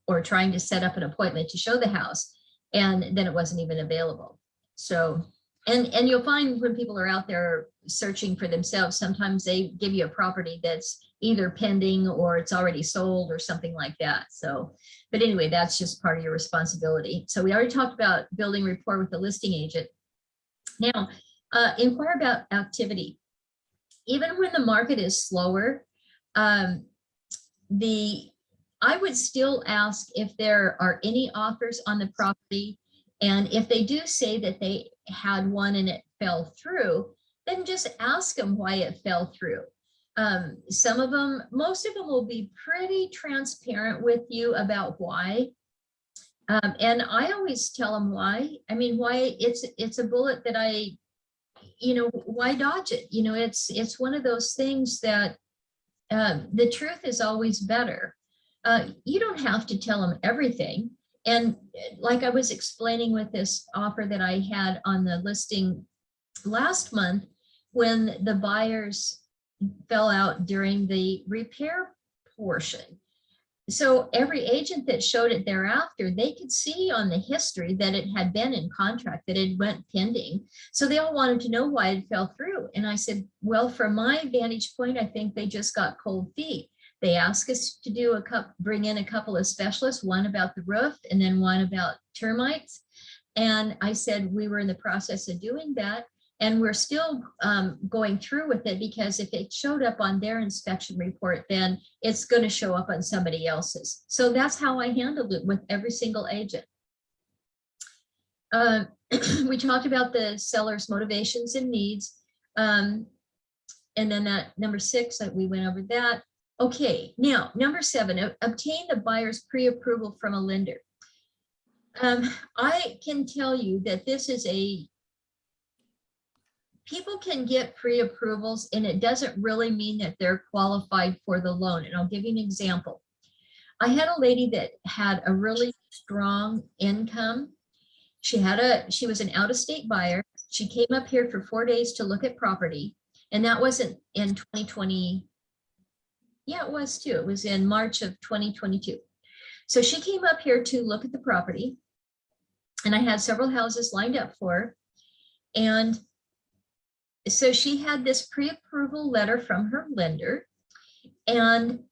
or trying to set up an appointment to show the house, and then it wasn't even available. So, and you'll find when people are out there searching for themselves, sometimes they give you a property that's either pending or it's already sold or something like that. So, but anyway, that's just part of your responsibility. So we already talked about building rapport with the listing agent. Now, inquire about activity. Even when the market is slower, I would still ask if there are any offers on the property. And if they do say that they had one and it fell through, then just ask them why it fell through. Some of them, most of them will be pretty transparent with you about why. And I always tell them why. I mean, why it's a bullet that why dodge it? It's one of those things that the truth is always better. You don't have to tell them everything. And like I was explaining with this offer that I had on the listing last month, when the buyers fell out during the repair portion. So every agent that showed it thereafter, they could see on the history that it had been in contract, that it went pending. So they all wanted to know why it fell through. And I said, well, from my vantage point, I think they just got cold feet. They asked us to bring in a couple of specialists, one about the roof and then one about termites. And I said we were in the process of doing that. And we're still going through with it, because if it showed up on their inspection report, then it's going to show up on somebody else's. So that's how I handled it with every single agent. We talked about the seller's motivations and needs. And then that number 6, we went over that. Okay, now number 7, obtain the buyer's pre-approval from a lender. I can tell you that this is a people can get pre-approvals and it doesn't really mean that they're qualified for the loan. And I'll give you an example. I had a lady that had a really strong income. She was an out-of-state buyer. She came up here for 4 days to look at property, and that wasn't in 2020. Yeah, it was too. It was in March of 2022. So she came up here to look at the property, and I had several houses lined up for her. And so she had this pre-approval letter from her lender, and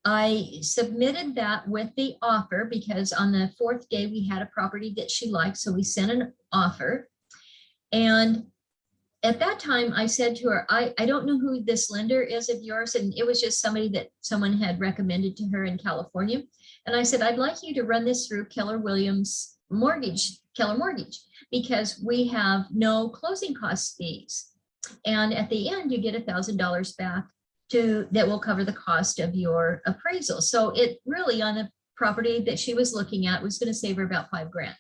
I submitted that with the offer because on the 4th day we had a property that she liked. So we sent an offer. And at that time I said to her, I don't know who this lender is of yours. And it was just somebody that someone had recommended to her in California. And I said, I'd like you to run this through Keller Mortgage, because we have no closing cost fees. And at the end, you get $1,000 back that will cover the cost of your appraisal. So it really, on the property that she was looking at, was going to save her about $5,000.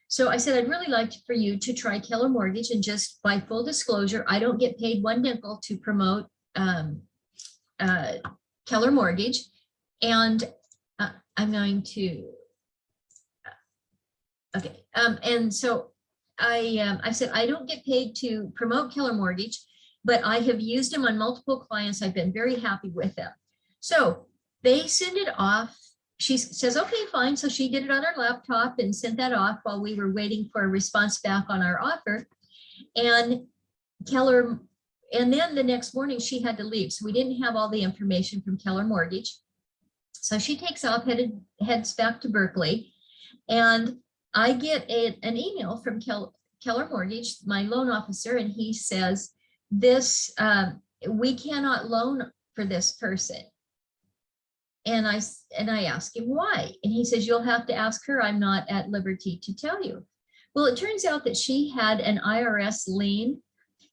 So I said, I'd really like for you to try Keller Mortgage, and just by full disclosure, I don't get paid one nickel to promote Keller Mortgage. And I'm going to, okay. And so I said, I don't get paid to promote Keller Mortgage, but I have used them on multiple clients. I've been very happy with them. So they send it off. She says, okay, fine. So she did it on her laptop and sent that off while we were waiting for a response back on our offer. And then the next morning she had to leave. So we didn't have all the information from Keller Mortgage. So she takes off, heads back to Berkeley. And I get an email from Keller Mortgage, my loan officer, and he says, we cannot loan for this person. And I ask him why. And he says, you'll have to ask her. I'm not at liberty to tell you. Well, it turns out that she had an IRS lien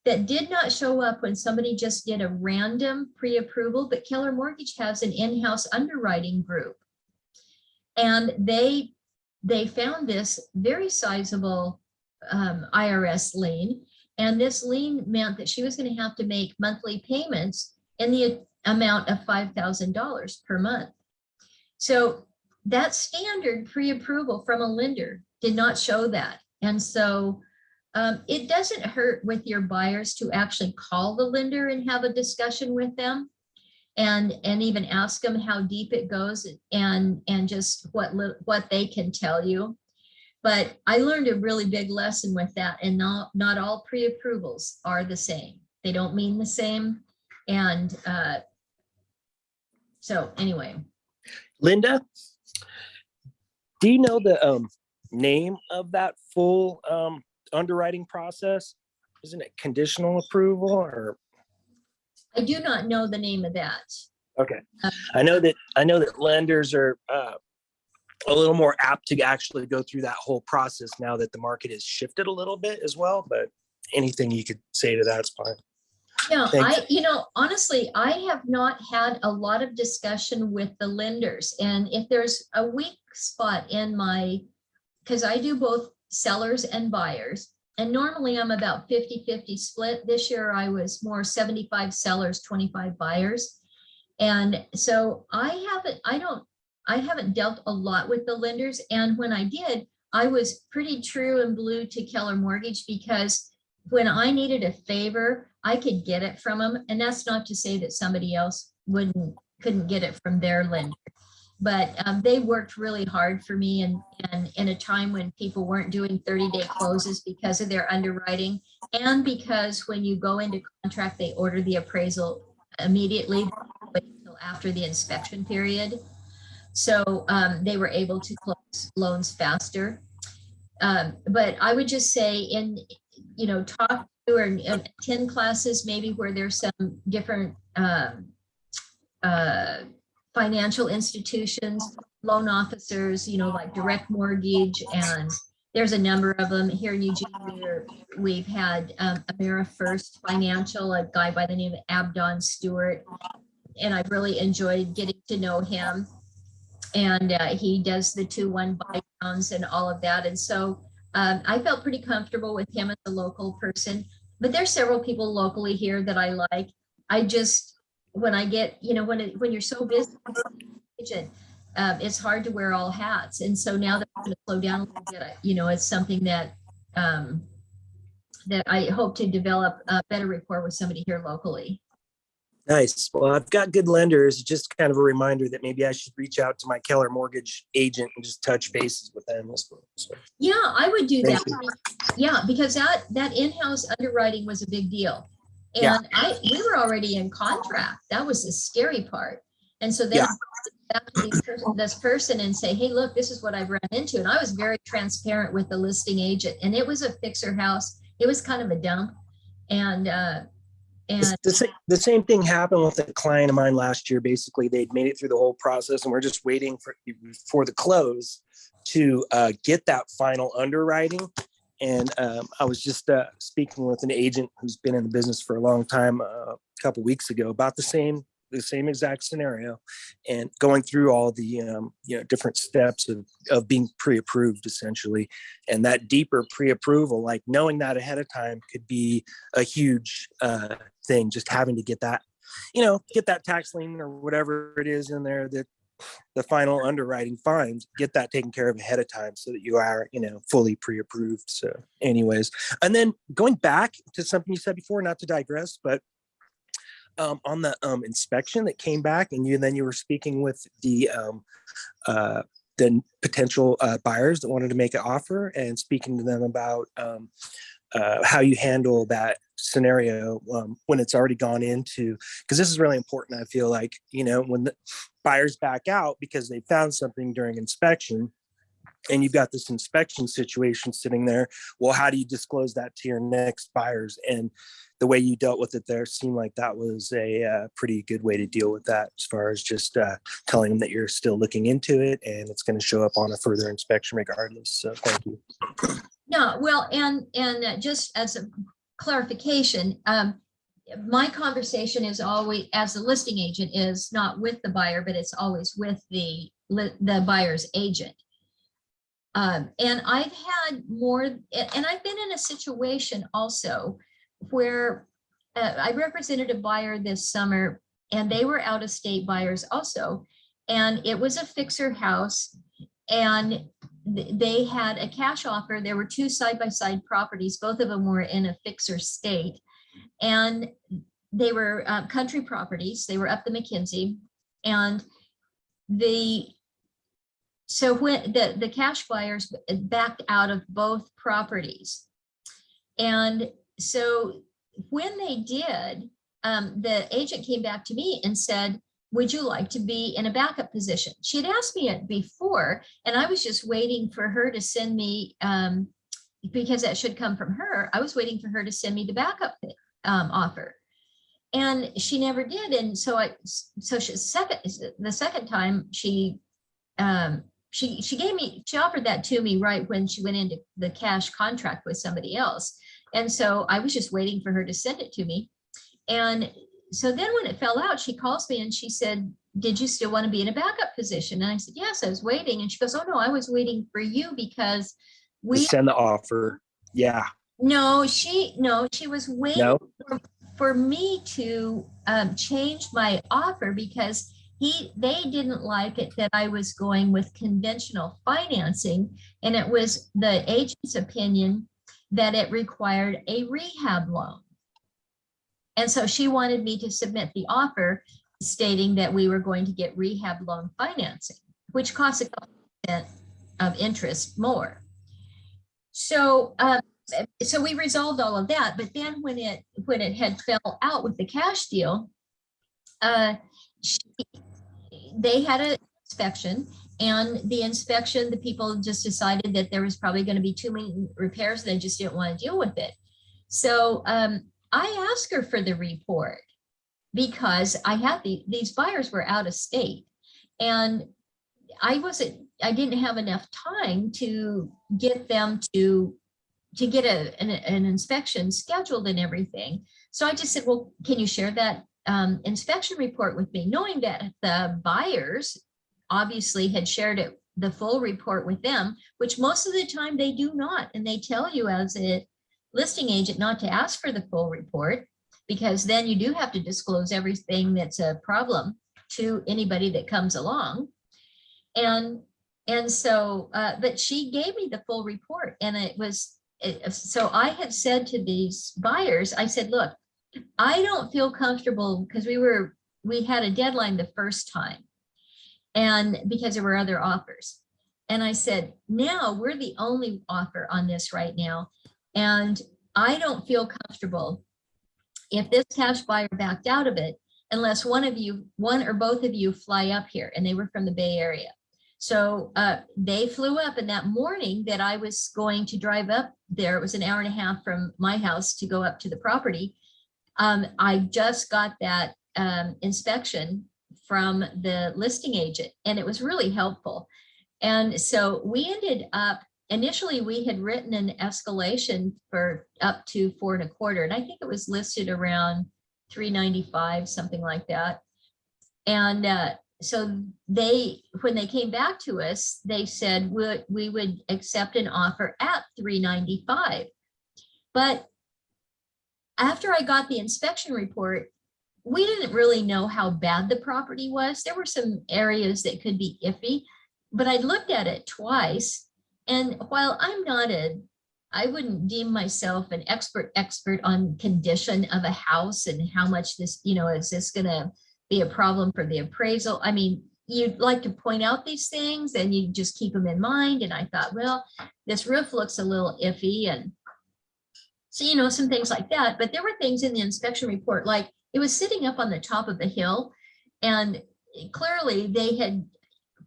that did not show up when somebody just did a random pre-approval, but Keller Mortgage has an in-house underwriting group. And they found this very sizable IRS lien. And this lien meant that she was going to have to make monthly payments in the amount of $5,000 per month. So that standard pre-approval from a lender did not show that. And so it doesn't hurt with your buyers to actually call the lender and have a discussion with them, and even ask them how deep it goes and just what they can tell you. But I learned a really big lesson with that, and not all pre-approvals are the same. They don't mean the same. And so anyway. Linda, do you know the name of that full underwriting process? Isn't it conditional approval or? I do not know the name of that. Okay. I know that lenders are a little more apt to actually go through that whole process now that the market has shifted a little bit as well, but anything you could say to that's fine. Yeah, honestly, I have not had a lot of discussion with the lenders. And if there's a weak spot because I do both sellers and buyers, and normally I'm about 50-50 split. This year I was more 75 sellers, 25 buyers. And so I haven't dealt a lot with the lenders. And when I did, I was pretty true and blue to Keller Mortgage, because when I needed a favor, I could get it from them. And that's not to say that somebody else couldn't get it from their lender. But they worked really hard for me, and in a time when people weren't doing 30-day closes because of their underwriting, and because when you go into contract, they order the appraisal immediately until after the inspection period. So they were able to close loans faster. But I would just say talk to or attend classes maybe where there's some different financial institutions, loan officers, like Direct Mortgage, and there's a number of them here in Eugene. We've had AmeriFirst Financial, a guy by the name of Abdon Stewart, and I've really enjoyed getting to know him. And he does the 2-1 buy downs and all of that. And so I felt pretty comfortable with him as a local person. but there's several people locally here that I like. I just, when I get, when you're so busy, it's hard to wear all hats. And so now that I'm going to slow down a little bit, it's something that, that I hope to develop a better rapport with somebody here locally. Nice. Well, I've got good lenders. Just kind of a reminder that maybe I should reach out to my Keller Mortgage agent and just touch bases with them. So, Yeah, I would do Thank that. Yeah, because that in-house underwriting was a big deal. Yeah. And we were already in contract. That was the scary part. And so then Yeah. back to this person and say, hey, look, this is what I've run into. And I was very transparent with the listing agent, and it was a fixer house. It was kind of a dump. And the same thing happened with a client of mine last year. Basically, they'd made it through the whole process, and we're just waiting for the close to get that final underwriting. And I was just speaking with an agent who's been in the business for a long time a couple weeks ago about the same exact scenario, and going through all the different steps of being pre-approved essentially. And that deeper pre-approval, like knowing that ahead of time, could be a huge thing. Just having to get that tax lien or whatever it is in there that the final underwriting finds, get that taken care of ahead of time so that you are fully pre-approved. So anyways, and then going back to something you said before, not to digress, but on the inspection that came back, and you were speaking with the potential buyers that wanted to make an offer, and speaking to them about how you handle that scenario when it's already gone into, because this is really important. I feel like, when the buyers back out because they found something during inspection, and you've got this inspection situation sitting there, well, how do you disclose that to your next buyers? And the way you dealt with it there seemed like that was a pretty good way to deal with that, as far as just telling them that you're still looking into it and it's going to show up on a further inspection regardless. So thank you. No, well, and just as a clarification, my conversation is always, as a listing agent, is not with the buyer, but it's always with the buyer's agent. And I've had more, and I've been in a situation also where I represented a buyer this summer, and they were out-of-state buyers also, and it was a fixer house, and they had a cash offer. There were two side-by-side properties. Both of them were in a fixer state, and they were country properties. They were up the McKenzie, and so when the cash buyers backed out of both properties. And so when they did, the agent came back to me and said, would you like to be in a backup position? She had asked me it before, and I was just waiting for her to send me, because that should come from her. I was waiting for her to send me the backup offer. And she never did. And so the second time she offered that to me right when she went into the cash contract with somebody else. And so I was just waiting for her to send it to me. And so then when it fell out, she calls me and she said, did you still want to be in a backup position? And I said, yes, I was waiting. And she goes, oh no, I was waiting for you because we send the offer. Yeah. No, she was waiting No. for me to change my offer because they didn't like it that I was going with conventional financing, and it was the agent's opinion that it required a rehab loan. And so she wanted me to submit the offer stating that we were going to get rehab loan financing, which costs a couple % of interest more. So so we resolved all of that, but then when it had fell out with the cash deal, they had an inspection, and the inspection, the people just decided that there was probably going to be too many repairs. They just didn't want to deal with it. So I asked her for the report because I had these buyers were out of state, and I didn't have enough time to get them to get an inspection scheduled and everything. So I just said, well, can you share that inspection report with me, knowing that the buyers obviously had shared the full report with them, which most of the time they do not. And they tell you as it listing agent not to ask for the full report, because then you do have to disclose everything that's a problem to anybody that comes along. And so, but she gave me the full report, and so I had said to these buyers, I said, look, I don't feel comfortable because we had a deadline the first time, and because there were other offers. And I said, now we're the only offer on this right now. And I don't feel comfortable if this cash buyer backed out of it, unless one or both of you fly up here. And they were from the Bay Area. So they flew up, and that morning that I was going to drive up there, it was an hour and a half from my house to go up to the property. I just got that inspection from the listing agent, and it was really helpful. And so we ended up, initially we had written an escalation for up to 4.25, and I think it was listed around 395, something like that. And so when they came back to us, they said we would accept an offer at 395. But after I got the inspection report, we didn't really know how bad the property was. There were some areas that could be iffy, but I looked at it twice. And while I wouldn't deem myself an expert on condition of a house and how much this, is this going to be a problem for the appraisal? I mean, you'd like to point out these things and you just keep them in mind. And I thought, well, this roof looks a little iffy. And so, some things like that. But there were things in the inspection report, like it was sitting up on the top of the hill, and clearly they had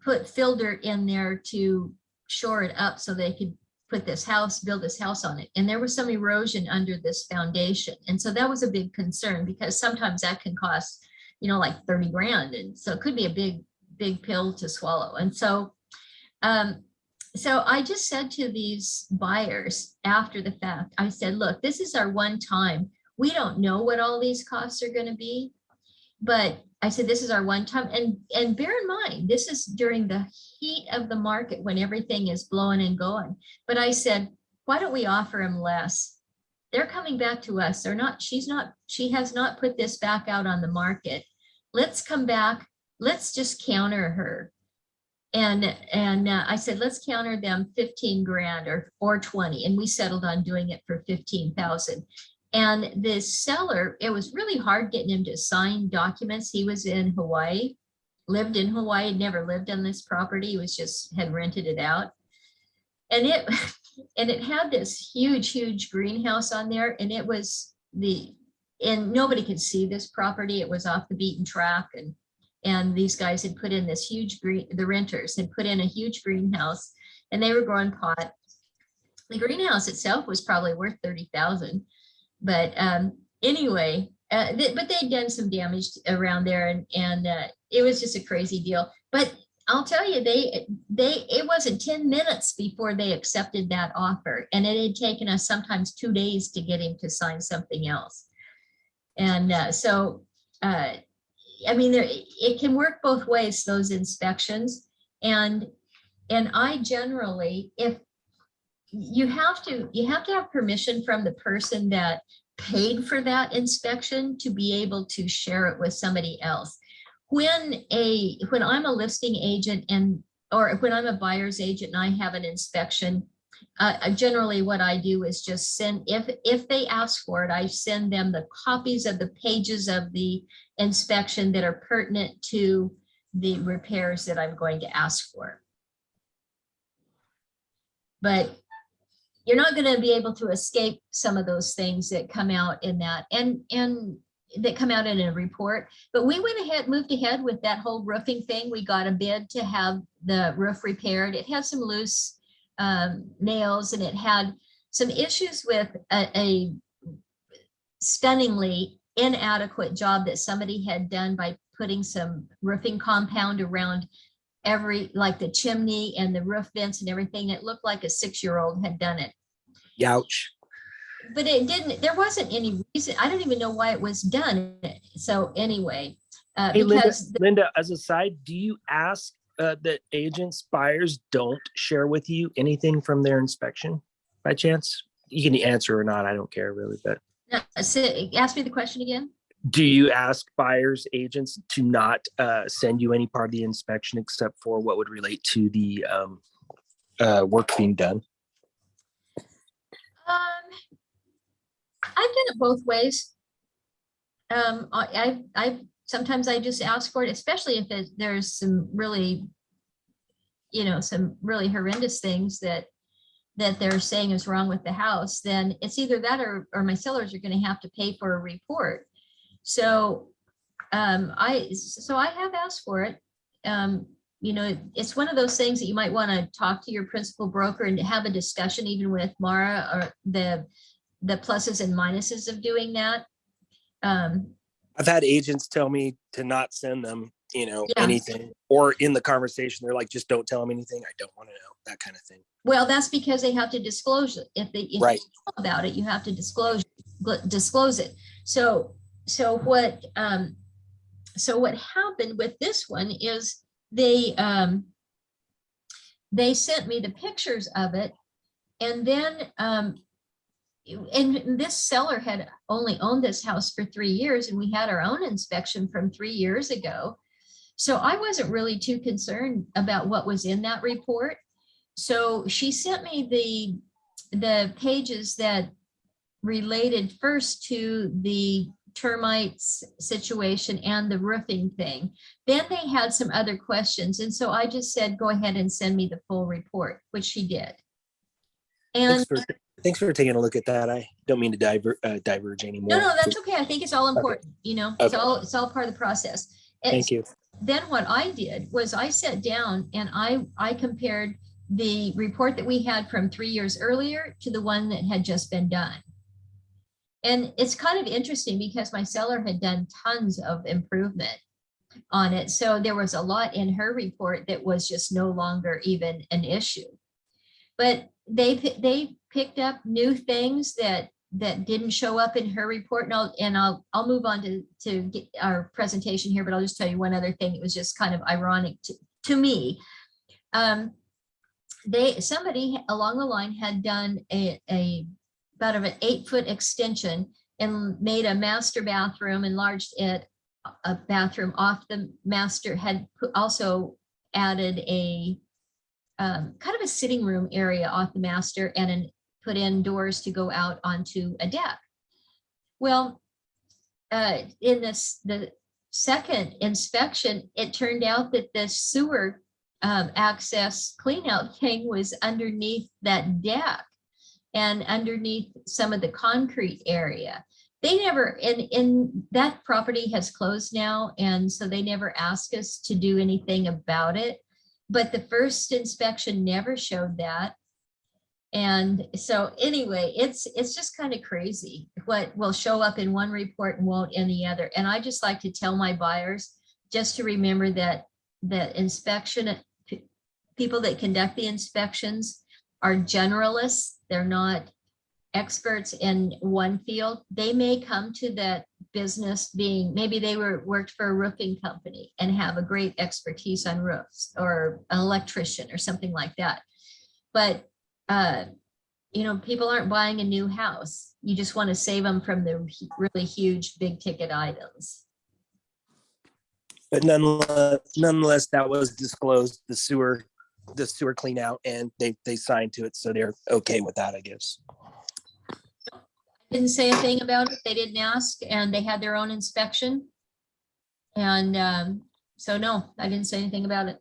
put fill dirt in there to shore it up so they could build this house on it. And there was some erosion under this foundation. And so that was a big concern, because sometimes that can cost, like 30 grand. And so it could be a big pill to swallow. And so, so I just said to these buyers after the fact, I said, look, this is our one time. We don't know what all these costs are going to be, but I said, this is our one time. And bear in mind, this is during the heat of the market when everything is blowing and going. But I said, why don't we offer them less? They're coming back to us. She has not put this back out on the market. Let's come back. Let's just counter her. And I said, let's counter them 15 grand or 20. And we settled on doing it for 15,000. And the seller, it was really hard getting him to sign documents. He was in Hawaii, lived in Hawaii, never lived on this property. He had rented it out. And it had this huge greenhouse on there. And and nobody could see this property. It was off the beaten track. And these guys had put in this the renters had put in a huge greenhouse, and they were growing pot. The greenhouse itself was probably worth 30,000. But anyway, but they'd done some damage around there, and it was just a crazy deal. But I'll tell you, it wasn't 10 minutes before they accepted that offer, and it had taken us sometimes 2 days to get him to sign something else. And so, I mean, it can work both ways, those inspections. And I generally, if you have to have permission from the person that paid for that inspection to be able to share it with somebody else. When I'm a listing agent or when I'm a buyer's agent and I have an inspection, generally what I do is just send, if they ask for it, I send them the copies of the pages of the inspection that are pertinent to the repairs that I'm going to ask for. But you're not going to be able to escape some of those things that come out in that and that come out in a report. But we moved ahead with that whole roofing thing. We got a bid to have the roof repaired. It had some loose nails, and it had some issues with a stunningly inadequate job that somebody had done by putting some roofing compound around like the chimney and the roof vents and everything. It looked like a 6-year-old had done it. Youch. But there wasn't any reason. I don't even know why it was done. So anyway, Hey, because Linda, as a side, do you ask that agents, buyers don't share with you anything from their inspection by chance? you can answer or not, I don't care really, but Ask me the question again. do you ask buyers agents to not send you any part of the inspection except for what would relate to the work being done? I've done it both ways. Sometimes I just ask for it, especially if there's some really, some really horrendous things that they're saying is wrong with the house, then it's either that or my sellers are going to have to pay for a report. So I have asked for it. It's one of those things that you might want to talk to your principal broker and have a discussion even with Mara, or the pluses and minuses of doing that. I've had agents tell me to not send them, Yeah. anything, or in the conversation, they're like, just don't tell them anything. I don't want to know, that kind of thing. Well, that's because they have to disclose it. If they Right. know about it, you have to disclose it. So what happened with this one is they sent me the pictures of it, and then and this seller had only owned this house for 3 years, and we had our own inspection from 3 years ago. So I wasn't really too concerned about what was in that report. So she sent me the pages that related first to the termites situation and the roofing thing. Then they had some other questions. And so I just said, go ahead and send me the full report, which she did. And Thanks for taking a look at that. I don't mean to diverge anymore. no, that's okay. I think it's all important, Okay. it's all part of the process. Thank you. Then what I did was I sat down and I compared the report that we had from 3 years earlier to the one that had just been done. And it's kind of interesting because my seller had done tons of improvement on it. So there was a lot in her report that was just no longer even an issue. But they picked up new things that didn't show up in her report. And I'll move on to get our presentation here, but I'll just tell you one other thing. It was just kind of ironic to me. Somebody along the line had done about an 8-foot extension and made a master bathroom, enlarged it, a bathroom off the master, had also added a kind of a sitting room area off the master, and put in doors to go out onto a deck. Well, in the second inspection, it turned out that the sewer access cleanout thing was underneath that deck and underneath some of the concrete area. They never, in that property has closed now, and so they never asked us to do anything about it. But the first inspection never showed that. And so anyway, it's just kind of crazy what will show up in one report and won't in the other. And I just like to tell my buyers just to remember that inspection, people that conduct the inspections are generalists. They're not experts in one field. They may come to that business being, maybe they worked for a roofing company and have a great expertise on roofs, or an electrician or something like that. But people aren't buying a new house. You just want to save them from the really huge big ticket items. But nonetheless, that was disclosed, the sewer clean out, and they signed to it. So they're okay with that, I guess. Didn't say a thing about it. They didn't ask, and they had their own inspection. And so no, I didn't say anything about it.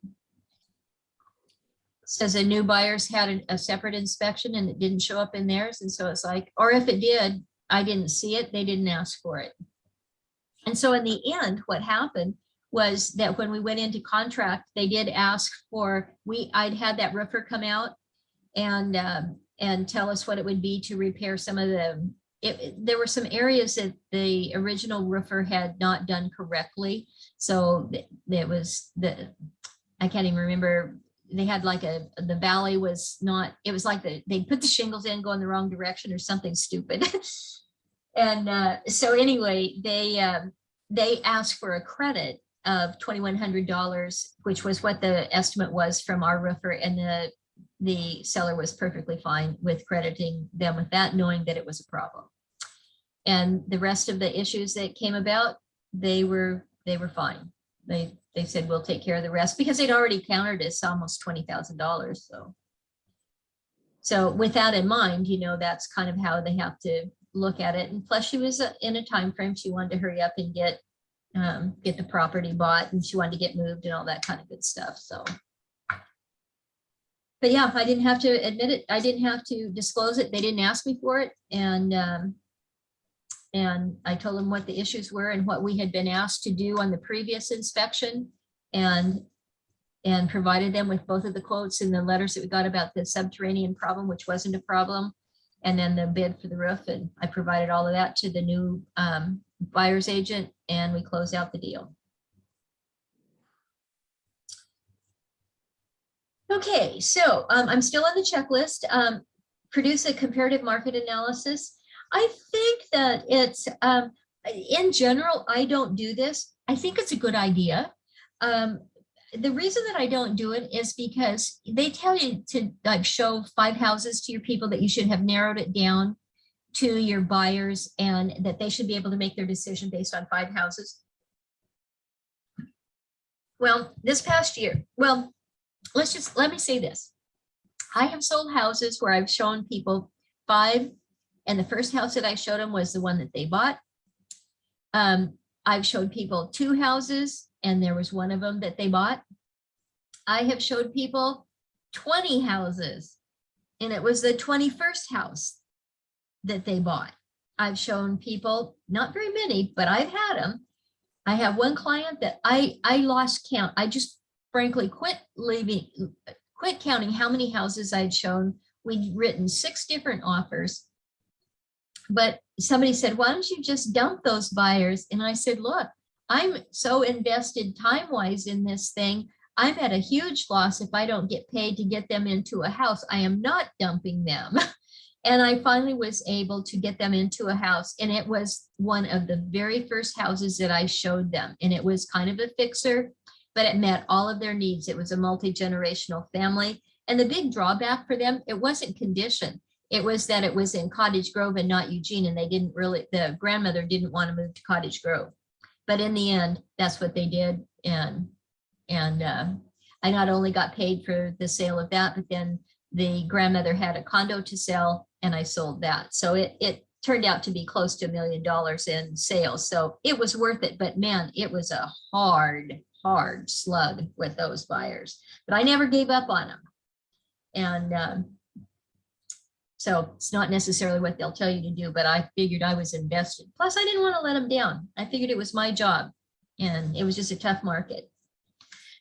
Says the new buyers had a separate inspection and it didn't show up in theirs. And so it's like, or if it did, I didn't see it. They didn't ask for it. And so in the end, what happened was that when we went into contract, they did ask for, I'd had that roofer come out and tell us what it would be to repair some of there were some areas that the original roofer had not done correctly. So there was I can't even remember. They had like the valley was not, it was like they put the shingles in going the wrong direction or something stupid. And so anyway, they asked for a credit of $2,100, which was what the estimate was from our roofer. And the seller was perfectly fine with crediting them with that, knowing that it was a problem. And the rest of the issues that came about, they were fine. They said, we'll take care of the rest, because they'd already countered us almost $20,000. So with that in mind, you know, that's kind of how they have to look at it. And plus she was in a time frame. She wanted to hurry up and get the property bought, and she wanted to get moved and all that kind of good stuff. So, but yeah, I didn't have to admit it. I didn't have to disclose it. They didn't ask me for it. And I told them what the issues were and what we had been asked to do on the previous inspection, and provided them with both of the quotes and the letters that we got about the subterranean problem, which wasn't a problem, and then the bid for the roof. And I provided all of that to the new buyer's agent, and we closed out the deal. Okay, so I'm still on the checklist. Produce a comparative market analysis. I think that it's, in general, I don't do this. I think it's a good idea. The reason that I don't do it is because they tell you to like show 5 houses to your people, that you should have narrowed it down to your buyers, and that they should be able to make their decision based on 5 houses. Well, this past year, well, let me say this. I have sold houses where I've shown people 5, and the first house that I showed them was the one that they bought. I've showed people 2 houses, and there was one of them that they bought. I have showed people 20 houses, and it was the 21st house that they bought. I've shown people, not very many, but I've had them. I have one client that I lost count. I just frankly quit counting how many houses I'd shown. We'd written 6 different offers, but somebody said, why don't you just dump those buyers? And I said, look, I'm so invested time-wise in this thing. I'm at a huge loss if I don't get paid to get them into a house. I am not dumping them. And I finally was able to get them into a house, and it was one of the very first houses that I showed them. And it was kind of a fixer, but it met all of their needs. It was a multi-generational family. And the big drawback for them, it wasn't condition. It was that it was in Cottage Grove and not Eugene, and they didn't really, the grandmother didn't want to move to Cottage Grove. But in the end, that's what they did. And I not only got paid for the sale of that, but then the grandmother had a condo to sell, and I sold that. So it turned out to be close to $1 million in sales. So it was worth it. But man, it was a hard slug with those buyers. But I never gave up on them. And so it's not necessarily what they'll tell you to do, but I figured I was invested. Plus, I didn't want to let them down. I figured it was my job, and it was just a tough market.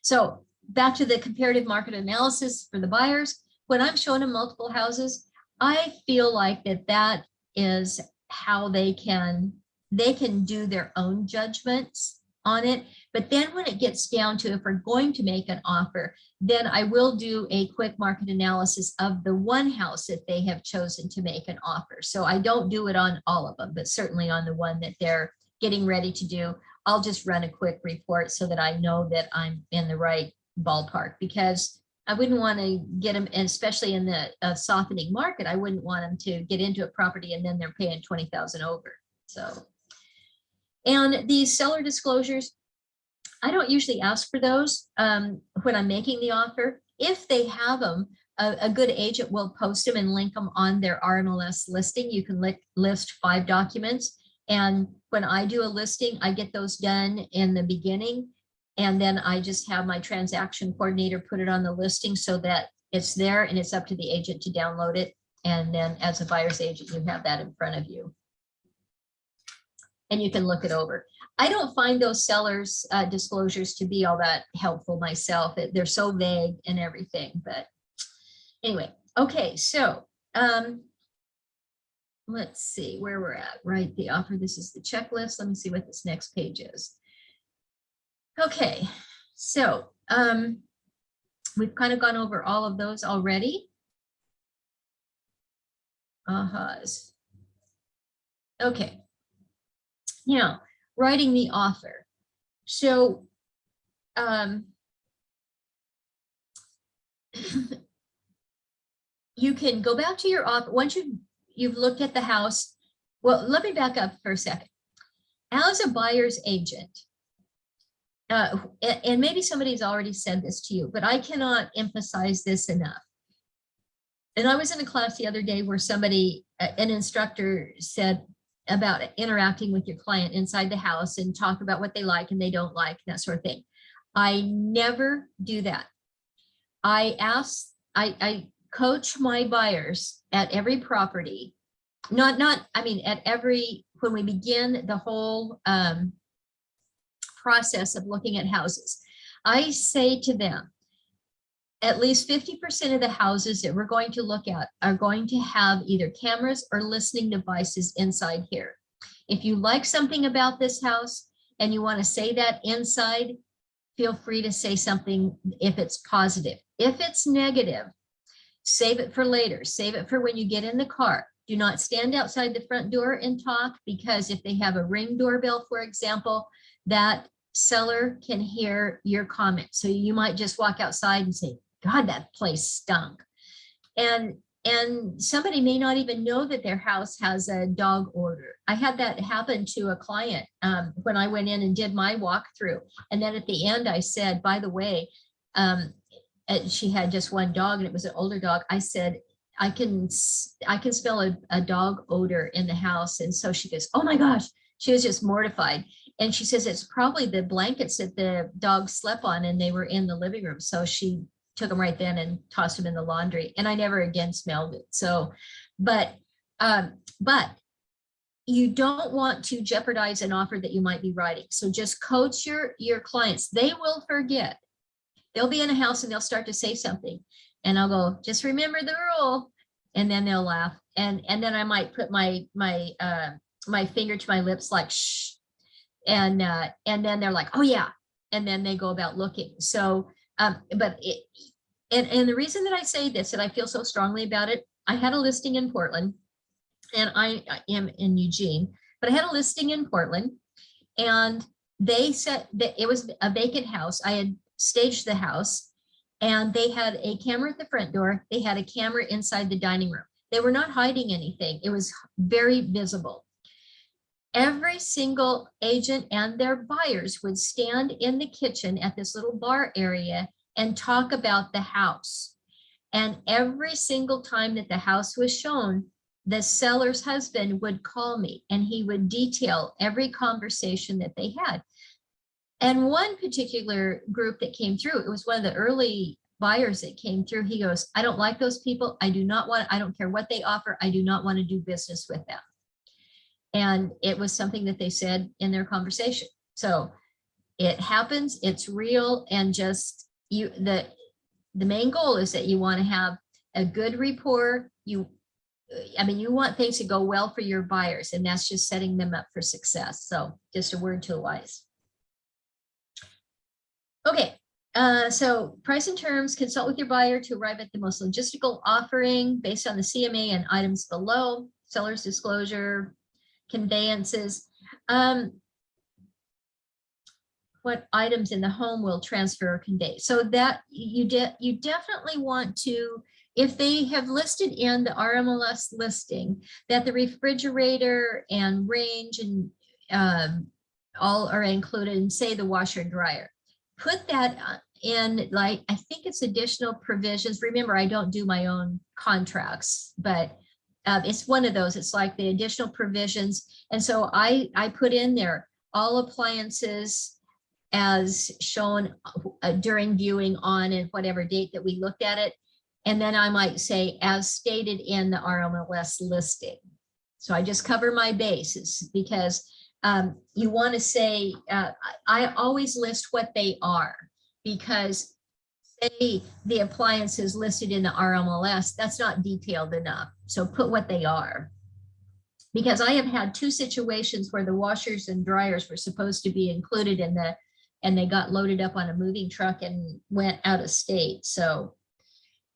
So back to the comparative market analysis for the buyers. When I'm showing them multiple houses, I feel like that is how they can do their own judgments on it. But then when it gets down to, if we're going to make an offer, then I will do a quick market analysis of the one house that they have chosen to make an offer. So I don't do it on all of them, but certainly on the one that they're getting ready to do, I'll just run a quick report so that I know that I'm in the right ballpark, because I wouldn't want to get them, and especially in the softening market, I wouldn't want them to get into a property and then they're paying 20,000 over. So, and these seller disclosures, I don't usually ask for those when I'm making the offer. If they have them, a good agent will post them and link them on their RMLS listing. You can list 5 documents. And when I do a listing, I get those done in the beginning. And then I just have my transaction coordinator put it on the listing so that it's there, and it's up to the agent to download it. And then as a buyer's agent, you have that in front of you, and you can look it over. I don't find those sellers disclosures to be all that helpful myself. They're so vague and everything, but anyway. Okay, so let's see where we're at. Right, the offer, this is the checklist. Let me see what this next page is. Okay, so we've kind of gone over all of those already. Okay, now writing the offer. So you can go back to your office, once you've looked at the house. Well, let me back up for a second. As a buyer's agent, and maybe somebody's already said this to you, but I cannot emphasize this enough. And I was in a class the other day where somebody, an instructor said about interacting with your client inside the house and talk about what they like and they don't like, that sort of thing. I never do that. I coach my buyers at every property, at every, when we begin the whole process of looking at houses, I say to them, at least 50% of the houses that we're going to look at are going to have either cameras or listening devices inside here. If you like something about this house and you want to say that inside, feel free to say something if it's positive. If it's negative, save it for later. Save it for when you get in the car. Do not stand outside the front door and talk, because if they have a Ring doorbell, for example, that seller can hear your comment. So you might just walk outside and say, God, that place stunk. And somebody may not even know that their house has a dog odor. I had that happen to a client when I went in and did my walkthrough. And then at the end, I said, by the way, she had just one dog and it was an older dog. I said, I can smell a dog odor in the house. And so she goes, oh my gosh, she was just mortified. And she says, it's probably the blankets that the dog slept on and they were in the living room. So she took them right then and tossed them in the laundry, and I never again smelled it. So, but you don't want to jeopardize an offer that you might be writing. So just coach your clients. They will forget. They'll be in a house and they'll start to say something, and I'll go, just remember the rule, and then they'll laugh, and then I might put my finger to my lips like shh, and then they're like, oh yeah, and then they go about looking. So and the reason that I say this, and I feel so strongly about it, I had a listing in Portland, and I am in Eugene, but I had a listing in Portland, and they said that it was a vacant house. I had staged the house, and they had a camera at the front door. They had a camera inside the dining room. They were not hiding anything. It was very visible. Every single agent and their buyers would stand in the kitchen at this little bar area and talk about the house. And every single time that the house was shown, the seller's husband would call me and he would detail every conversation that they had. And one particular group that came through, it was one of the early buyers that came through. He goes, I don't like those people. I don't care what they offer. I do not want to do business with them. And it was something that they said in their conversation. So it happens, it's real, and just the main goal is that you want to have a good rapport. You want things to go well for your buyers, and that's just setting them up for success. So just a word to the wise. Okay, so price and terms, consult with your buyer to arrive at the most logistical offering based on the CMA and items below, seller's disclosure, conveyances. What items in the home will transfer or convey. So that you definitely want to, if they have listed in the RMLS listing that the refrigerator and range and all are included, and say the washer and dryer, put that in, like, I think it's additional provisions. Remember, I don't do my own contracts, but it's one of those. It's like the additional provisions. And so I put in there all appliances as shown during viewing on and whatever date that we looked at it. And then I might say, as stated in the RMLS listing. So I just cover my bases, because you want to say, I always list what they are, because say the appliances listed in the RMLS, that's not detailed enough. So put what they are. Because I have had two situations where the washers and dryers were supposed to be included in the, and they got loaded up on a moving truck and went out of state. So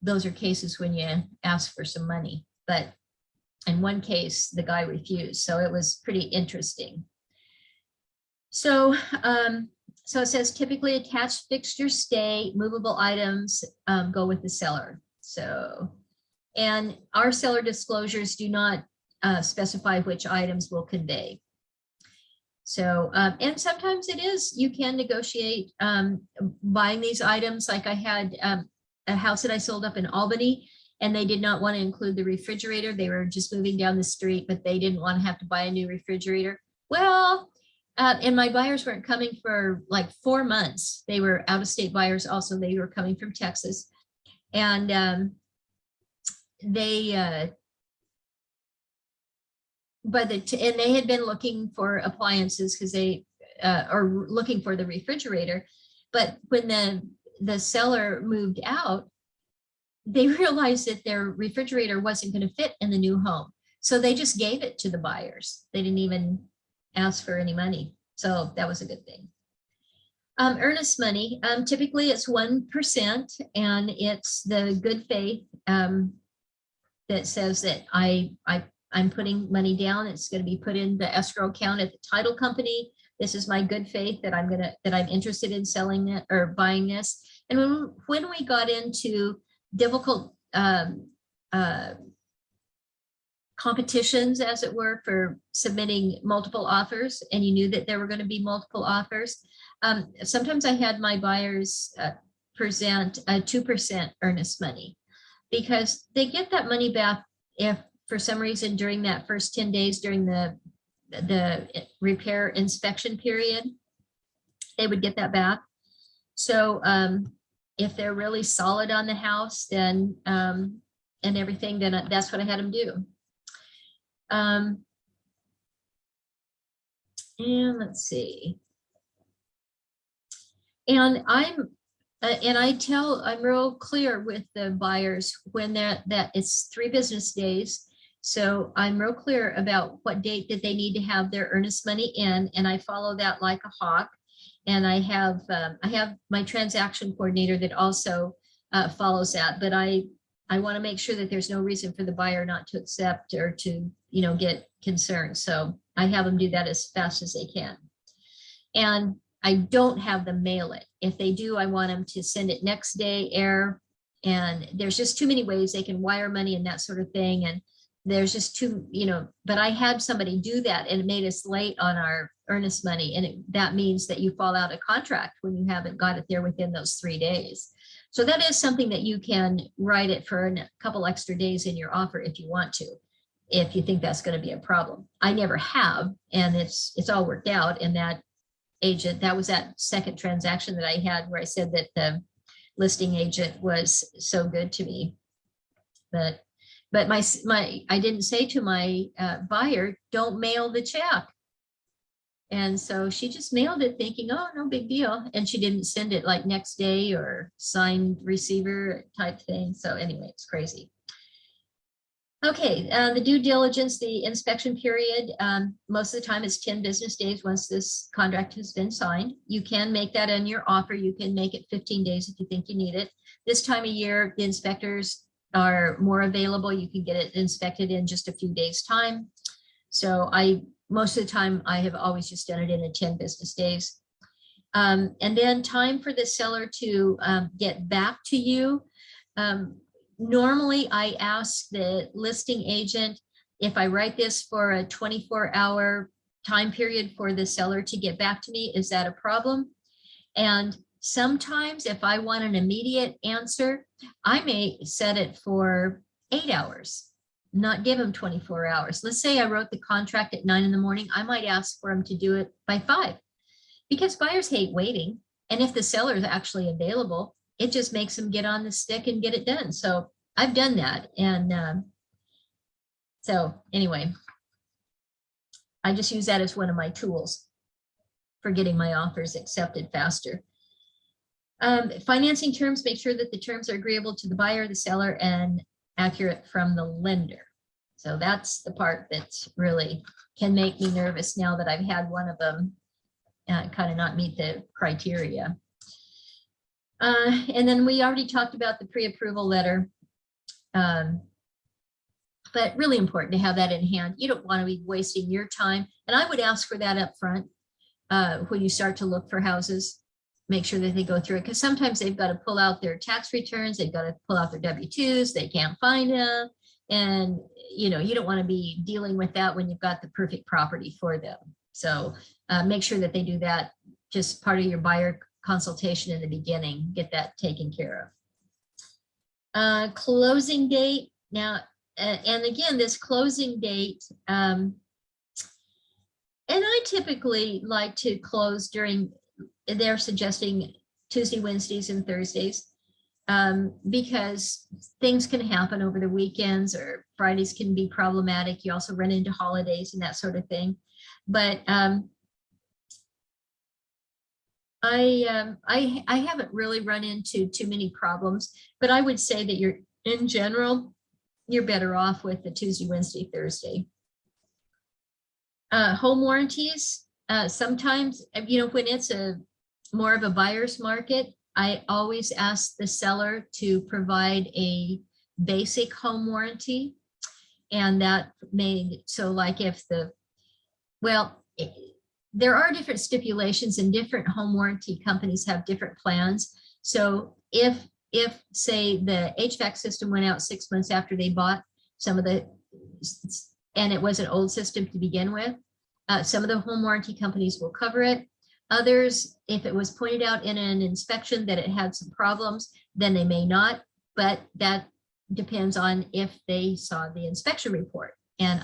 those are cases when you ask for some money. But in one case, the guy refused. So it was pretty interesting. So, so it says typically attached fixtures stay, movable items go with the seller. So And our seller disclosures do not specify which items will convey. So, and sometimes it is, you can negotiate buying these items. Like I had a house that I sold up in Albany, and they did not want to include the refrigerator. They were just moving down the street, but they didn't want to have to buy a new refrigerator. Well, and my buyers weren't coming for like 4 months. They were out-of-state buyers also. They were coming from Texas. And they and they had been looking for appliances because they are looking for the refrigerator. But when the seller moved out, they realized that their refrigerator wasn't going to fit in the new home. So they just gave it to the buyers. They didn't even ask for any money. So that was a good thing. Earnest money, typically it's 1%, and it's the good faith that says that I'm putting money down. It's going to be put in the escrow account at the title company. This is my good faith that I'm interested in selling it or buying this. And when we got into difficult competitions, as it were, for submitting multiple offers, and you knew that there were going to be multiple offers, sometimes I had my buyers present a 2% earnest money, because they get that money back if for some reason during that first 10 days during the repair inspection period, they would get that back. So if they're really solid on the house, then and everything, then that's what I had them do. And let's see. And I'm real clear with the buyers when that it's 3 business days. So I'm real clear about what date that they need to have their earnest money in, and I follow that like a hawk. And I have my transaction coordinator that also follows that, but I want to make sure that there's no reason for the buyer not to accept or to, get concerned. So I have them do that as fast as they can. And I don't have them mail it. If they do, I want them to send it next day air. And there's just too many ways they can wire money and that sort of thing. And there's just too, but I had somebody do that, and it made us late on our earnest money. And that means that you fall out of contract when you haven't got it there within those 3 days. So that is something that you can write it for a couple extra days in your offer if you want to, if you think that's going to be a problem. I never have, and it's all worked out. And that agent, that was that second transaction that I had where I said that the listing agent was so good to me. But I didn't say to my buyer, don't mail the check. And so she just mailed it thinking, oh, no big deal. And she didn't send it like next day or signed receiver type thing. So anyway, it's crazy. Okay, the due diligence, the inspection period, most of the time it's 10 business days once this contract has been signed. You can make that in your offer. You can make it 15 days if you think you need it. This time of year, the inspectors are more available. You can get it inspected in just a few days' time. So most of the time, I have always just done it in 10 business days. And then time for the seller to get back to you. Normally, I ask the listing agent if I write this for a 24-hour time period for the seller to get back to me, is that a problem? And sometimes if I want an immediate answer, I may set it for 8 hours, not give them 24 hours. Let's say I wrote the contract at 9 in the morning. I might ask for them to do it by 5, because buyers hate waiting. And if the seller is actually available, it just makes them get on the stick and get it done. So I've done that. And so anyway, I just use that as one of my tools for getting my offers accepted faster. Financing terms, make sure that the terms are agreeable to the buyer, the seller, and accurate from the lender. So that's the part that really can make me nervous now that I've had one of them kind of not meet the criteria. And then we already talked about the pre-approval letter. But really important to have that in hand. You don't want to be wasting your time. And I would ask for that up front when you start to look for houses. make sure that they go through it, because sometimes they've got to pull out their tax returns, they've got to pull out their W-2s, they can't find them. And, you know, you don't want to be dealing with that when you've got the perfect property for them. So make sure that they do that, just part of your buyer consultation in the beginning, get that taken care of. Closing date. Now, and again, this closing date, and I typically like to close during, they're suggesting Tuesday, Wednesdays, and Thursdays, because things can happen over the weekends, or Fridays can be problematic. You also run into holidays and that sort of thing. But I haven't really run into too many problems, but I would say that in general, you're better off with the Tuesday, Wednesday, Thursday. Home warranties, sometimes, you know, when it's more of a buyer's market, I always ask the seller to provide a basic home warranty. And that may, so like if there are different stipulations, and different home warranty companies have different plans. So if say the HVAC system went out 6 months after they bought and it was an old system to begin with, some of the home warranty companies will cover it. Others, if it was pointed out in an inspection that it had some problems, then they may not, but that depends on if they saw the inspection report. And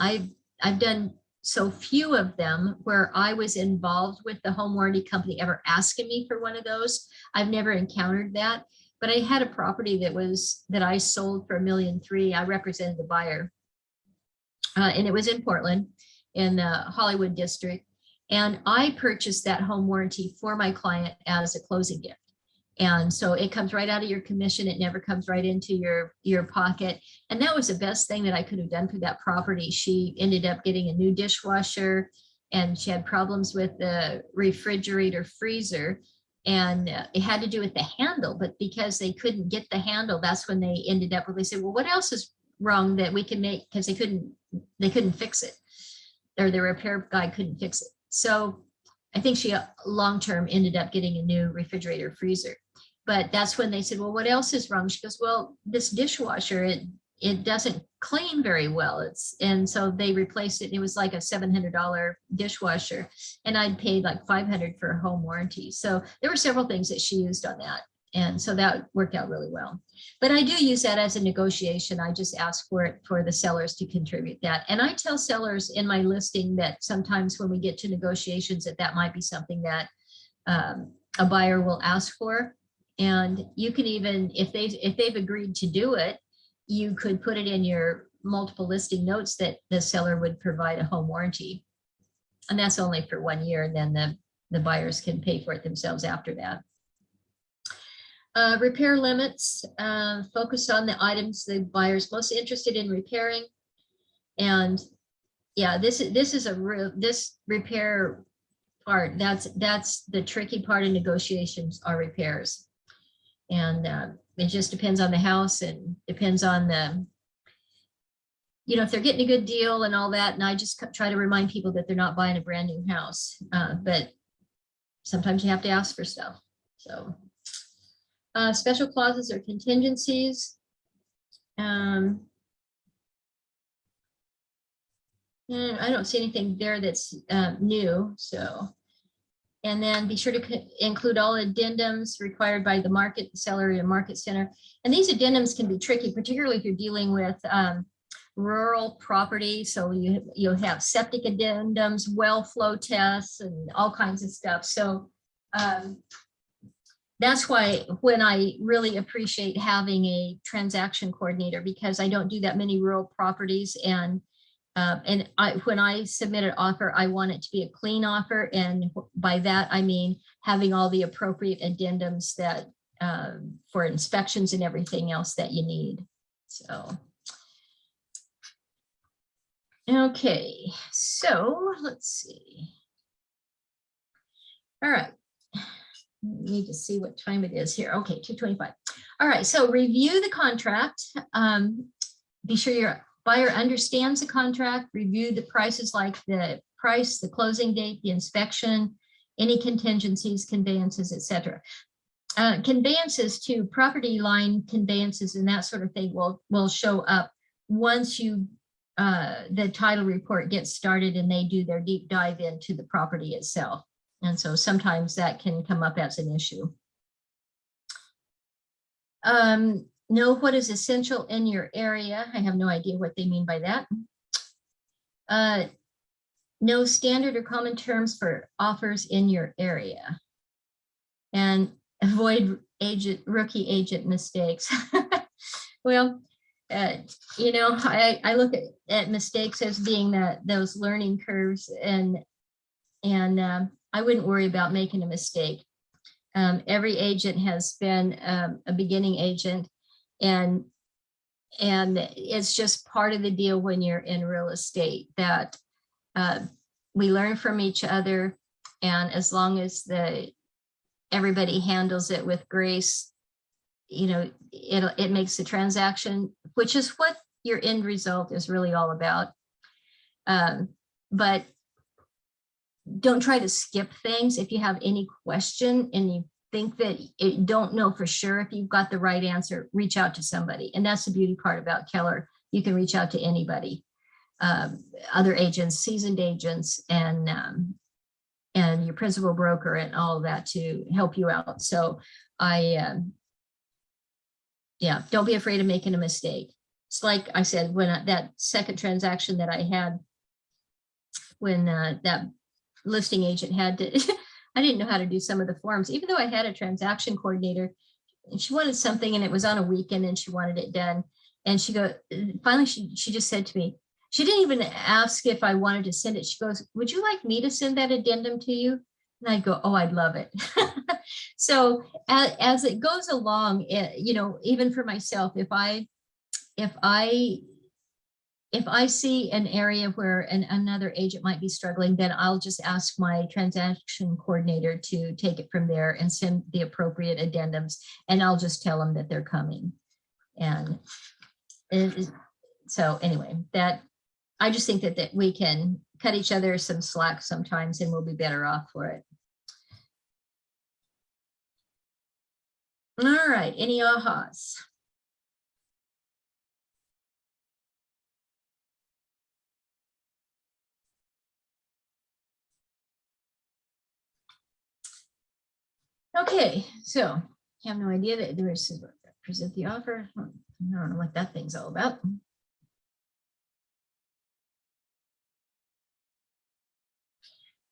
I've done so few of them where I was involved with the home warranty company ever asking me for one of those. I've never encountered that, but I had a property that I sold for $1.3 million. I represented the buyer, and it was in Portland, in the Hollywood district. And I purchased that home warranty for my client as a closing gift. And so it comes right out of your commission. It never comes right into your pocket. And that was the best thing that I could have done for that property. She ended up getting a new dishwasher, and she had problems with the refrigerator freezer. And it had to do with the handle, but because they couldn't get the handle, that's when they ended up, they said, well, what else is wrong that we can make? Because they couldn't fix it, or the repair guy couldn't fix it. So I think she long-term ended up getting a new refrigerator freezer. But that's when they said, well, what else is wrong? She goes, well, this dishwasher, it doesn't clean very well. And so they replaced it. And it was like a $700 dishwasher. And I'd paid like $500 for a home warranty. So there were several things that she used on that. And so that worked out really well. But I do use that as a negotiation. I just ask for the sellers to contribute that. And I tell sellers in my listing that sometimes when we get to negotiations, that might be something that a buyer will ask for. And you can even, if they've agreed to do it, you could put it in your multiple listing notes that the seller would provide a home warranty. And that's only for 1 year. And then the buyers can pay for it themselves after that. Repair limits, focus on the items the buyer's most interested in repairing. And yeah, this repair part, that's the tricky part of negotiations, are repairs. And it just depends on the house, and depends on if they're getting a good deal and all that. And I just try to remind people that they're not buying a brand new house, but sometimes you have to ask for stuff. So special clauses or contingencies. And I don't see anything there that's new. So, and then be sure to include all addendums required by the market, the seller, and market center. And these addendums can be tricky, particularly if you're dealing with rural property. So you'll have septic addendums, well flow tests, and all kinds of stuff. So that's why when I really appreciate having a transaction coordinator, because I don't do that many rural properties. And when I submit an offer, I want it to be a clean offer. And by that, I mean having all the appropriate addendums that for inspections and everything else that you need. So, okay, so let's see. All right. Need to see what time it is here. Okay, 2:25. All right, so review the contract. Be sure your buyer understands the contract. Review the prices, like the price, the closing date, the inspection, any contingencies, conveyances, etc. Conveyances to property line conveyances and that sort of thing will show up once you the title report gets started and they do their deep dive into the property itself. And so sometimes that can come up as an issue. Know what is essential in your area. I have no idea what they mean by that. Know standard or common terms for offers in your area. And avoid rookie agent mistakes. Well, you know, I look at mistakes as being those learning curves, and I wouldn't worry about making a mistake. Every agent has been a beginning agent, and it's just part of the deal when you're in real estate that we learn from each other, and as long as everybody handles it with grace, you know, it makes the transaction, which is what your end result is really all about. But don't try to skip things. If you have any question and you think that you don't know for sure if you've got the right answer, reach out to somebody. And that's the beauty part about Keller. You can reach out to anybody, other agents, seasoned agents, and your principal broker and all of that to help you out. So yeah, don't be afraid of making a mistake. It's like I said, when that second transaction that I had, when that listing agent had to, I didn't know how to do some of the forms, even though I had a transaction coordinator, and she wanted something and it was on a weekend and she wanted it done. And finally she just said to me, she didn't even ask if I wanted to send it. She goes, would you like me to send that addendum to you? And I go, oh, I'd love it. So as it goes along, you know, even for myself, if I see an area where another agent might be struggling, then I'll just ask my transaction coordinator to take it from there and send the appropriate addendums. And I'll just tell them that they're coming. And so anyway, I just think that we can cut each other some slack sometimes and we'll be better off for it. All right, any ahas? Okay, so I have no idea that there is present the offer. I don't know what that thing's all about.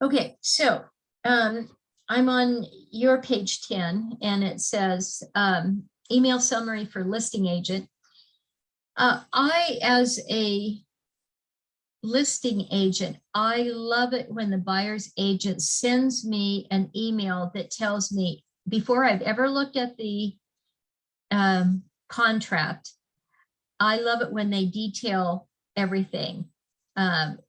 Okay, so I'm on your page 10 and it says email summary for listing agent. I, as a listing agent, I love it when the buyer's agent sends me an email that tells me before I've ever looked at the contract. I love it when they detail everything.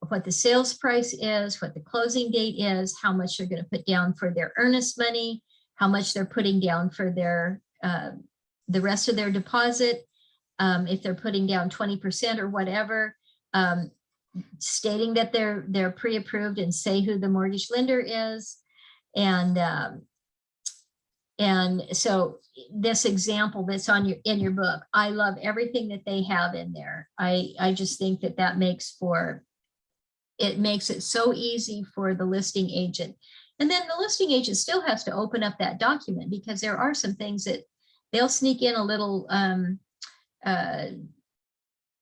What the sales price is, what the closing date is, how much they're going to put down for their earnest money, how much they're putting down for their the rest of their deposit, if they're putting down 20% or whatever, stating that they're pre-approved and say who the mortgage lender is, and so this example that's in your book, I love everything that they have in there. I just think that makes it so easy for the listing agent. And then the listing agent still has to open up that document because there are some things that they'll sneak in a little,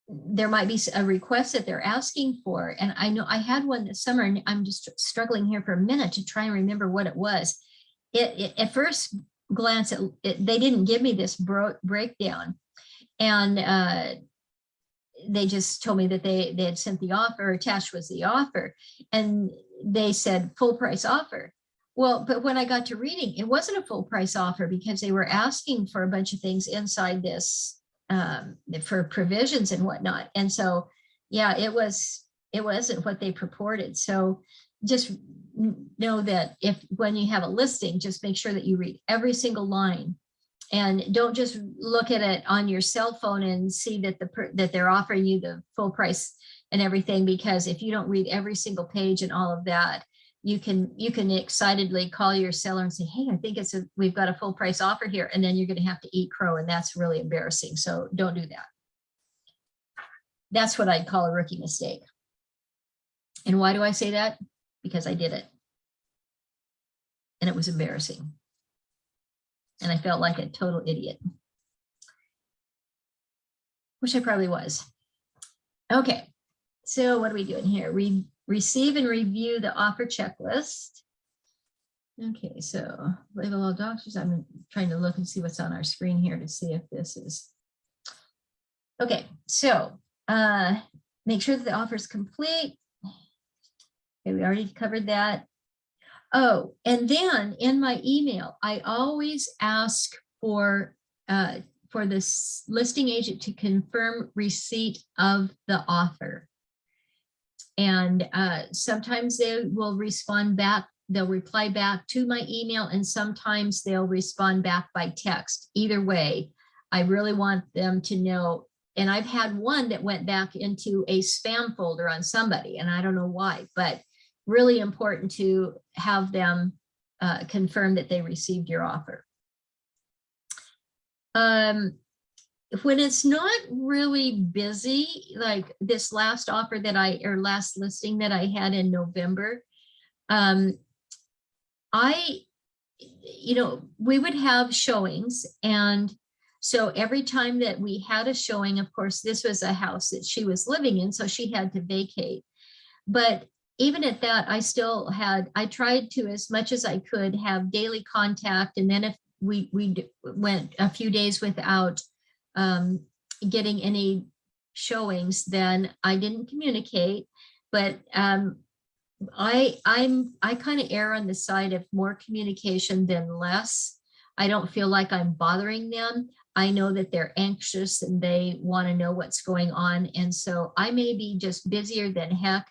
there might be a request that they're asking for. And I know I had one this summer and I'm just struggling here for a minute to try and remember what it was. At first glance, they didn't give me this breakdown. And they just told me that they had sent the offer, attached was the offer, and they said full price offer. Well, but when I got to reading, it wasn't a full price offer because they were asking for a bunch of things inside this for provisions and whatnot. And so, yeah, it wasn't what they purported. So just know that when you have a listing, just make sure that you read every single line. And don't just look at it on your cell phone and see that they're offering you the full price and everything, because if you don't read every single page and all of that, you can excitedly call your seller and say, hey, I think we've got a full price offer here, and then you're going to have to eat crow, and that's really embarrassing. So don't do that. That's what I'd call a rookie mistake. And why do I say that? Because I did it. And it was embarrassing. And I felt like a total idiot. Which I probably was. Okay, so what are we doing here? We receive and review the offer checklist. Okay, so label all doctors. I'm trying to look and see what's on our screen here to see if this is. Okay, so make sure that the offer is complete. Okay, we already covered that. Oh, and then in my email, I always ask for this listing agent to confirm receipt of the offer. And sometimes they will respond back, they'll reply back to my email, and sometimes they'll respond back by text. Either way, I really want them to know. And I've had one that went back into a spam folder on somebody, and I don't know why, but really important to have them confirm that they received your offer. When it's not really busy, like this last offer that last listing that I had in November, we would have showings. And so every time that we had a showing, of course, this was a house that she was living in, so she had to vacate. But even at that, I tried to, as much as I could, have daily contact. And then if we went a few days without getting any showings, then I didn't communicate. But I kind of err on the side of more communication than less. I don't feel like I'm bothering them. I know that they're anxious and they want to know what's going on. And so I may be just busier than heck,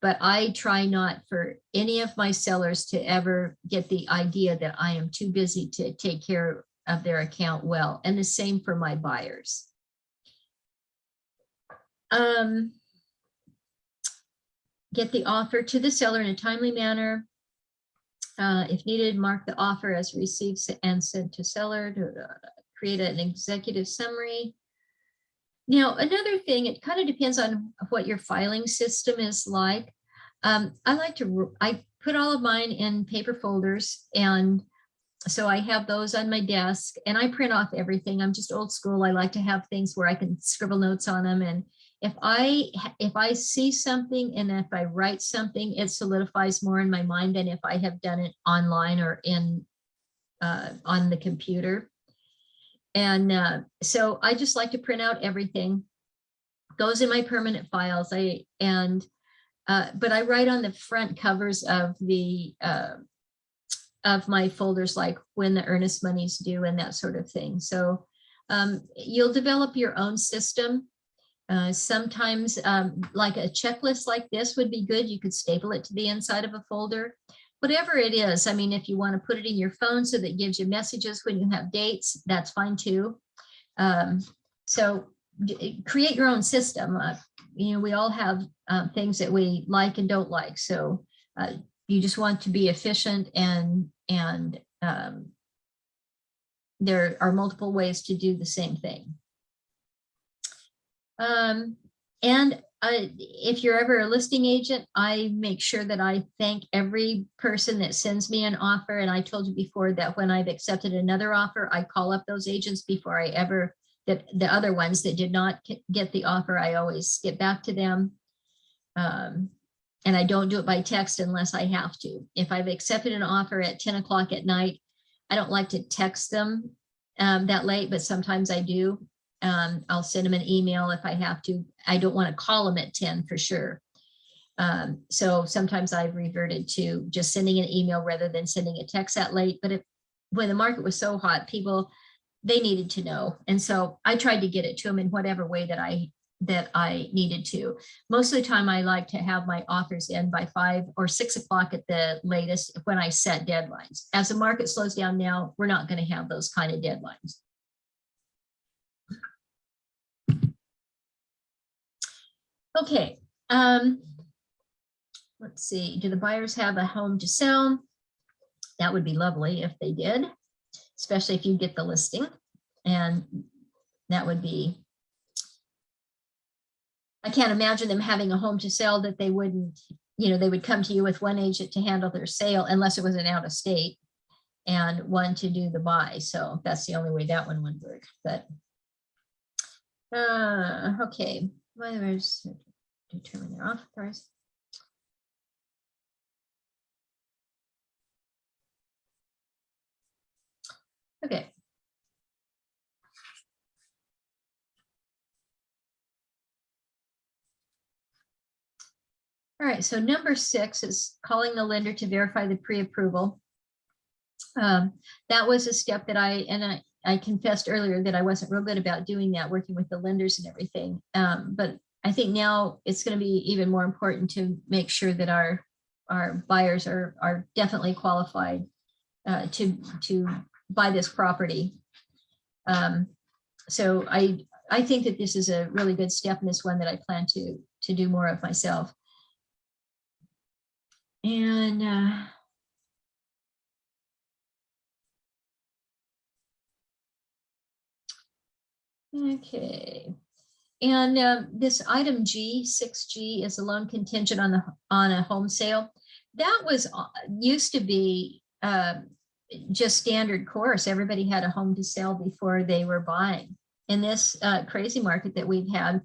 but I try not for any of my sellers to ever get the idea that I am too busy to take care of their account well. And the same for my buyers. Get the offer to the seller in a timely manner. If needed, mark the offer as received and sent to seller to create an executive summary. Now, another thing, it kind of depends on what your filing system is like. I put all of mine in paper folders, and so I have those on my desk, and I print off everything. I'm just old school. I like to have things where I can scribble notes on them. And if I see something and if I write something, it solidifies more in my mind than if I have done it online or on the computer. And so I just like to print out everything. Goes in my permanent files. But I write on the front covers of my folders, like when the earnest money's due and that sort of thing. So you'll develop your own system. Sometimes like a checklist like this would be good. You could staple it to the inside of a folder. Whatever it is, I mean, if you want to put it in your phone so that it gives you messages when you have dates, that's fine too. So create your own system. We all have things that we like and don't like. So you just want to be efficient, and there are multiple ways to do the same thing. If you're ever a listing agent, I make sure that I thank every person that sends me an offer. And I told you before that when I've accepted another offer, I call up those agents before the other ones that did not get the offer, I always get back to them. And I don't do it by text unless I have to. If I've accepted an offer at 10 o'clock at night, I don't like to text them that late, but sometimes I do. I'll send them an email if I have to. I don't want to call them at 10 for sure. So sometimes I've reverted to just sending an email rather than sending a text that late. But when the market was so hot, they needed to know. And so I tried to get it to them in whatever way that I needed to. Most of the time, I like to have my offers in by 5 or 6 o'clock at the latest when I set deadlines. As the market slows down now, we're not going to have those kind of deadlines. Okay, let's let's see, do the buyers have a home to sell? That would be lovely if they did, especially if you get the listing. And that would be, I can't imagine them having a home to sell that they wouldn't, you know, they would come to you with one agent to handle their sale unless it was an out of state and one to do the buy. So that's the only way that one would work. But okay, whether's determine their offer price. Okay. All right, so number 6 is calling the lender to verify the pre-approval. That was a step that I confessed earlier that I wasn't real good about doing that, working with the lenders and everything. But I think now it's going to be even more important to make sure that our buyers are definitely qualified to buy this property. So I think that this is a really good step, in this one that I plan to do more of myself. And okay. And this item G, 6G, is a loan contingent on a home sale. That was used to be just standard course. Everybody had a home to sell before they were buying. In this crazy market that we've had,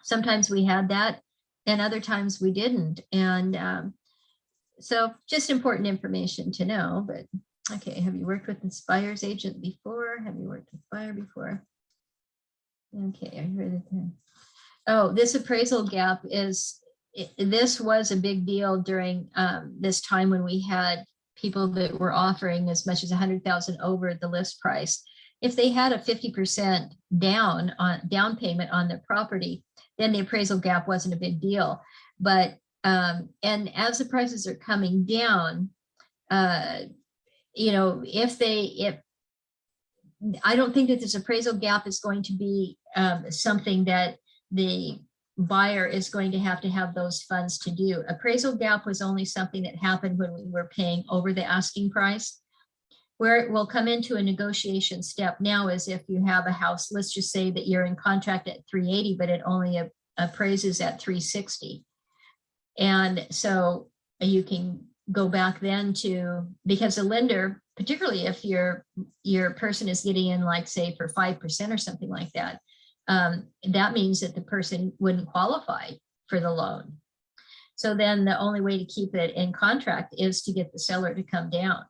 sometimes we had that and other times we didn't. And so just important information to know. But okay, have you worked with this buyer's agent before? Have you worked with buyer before? Okay, I heard it. Oh, this appraisal gap this was a big deal during this time when we had people that were offering as much as 100,000 over the list price. If they had a 50% down payment on their property, then the appraisal gap wasn't a big deal. But and as the prices are coming down, you know, if I don't think that this appraisal gap is going to be something that the buyer is going to have those funds to do. Appraisal gap was only something that happened when we were paying over the asking price. Where it will come into a negotiation step now is if you have a house, let's just say that you're in contract at 380, but it only appraises at 360. And so you can go back then because the lender, particularly if your person is getting in, like say for 5% or something like that, that means that the person wouldn't qualify for the loan. So then the only way to keep it in contract is to get the seller to come down.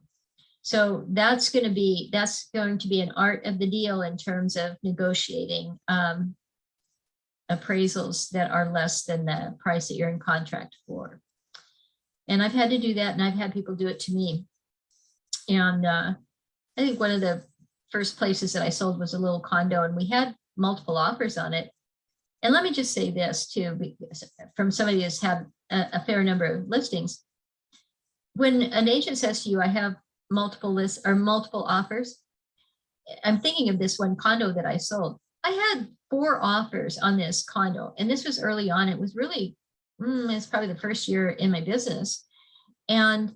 So that's going to be an art of the deal in terms of negotiating appraisals that are less than the price that you're in contract for. And I've had to do that, and I've had people do it to me. And I think one of the first places that I sold was a little condo, and we had multiple offers on it. And let me just say this too, because from somebody who's had a fair number of listings. When an agent says to you, I have multiple lists or multiple offers, I'm thinking of this one condo that I sold. I had 4 offers on this condo, and this was early on. It was really, it's probably the first year in my business. And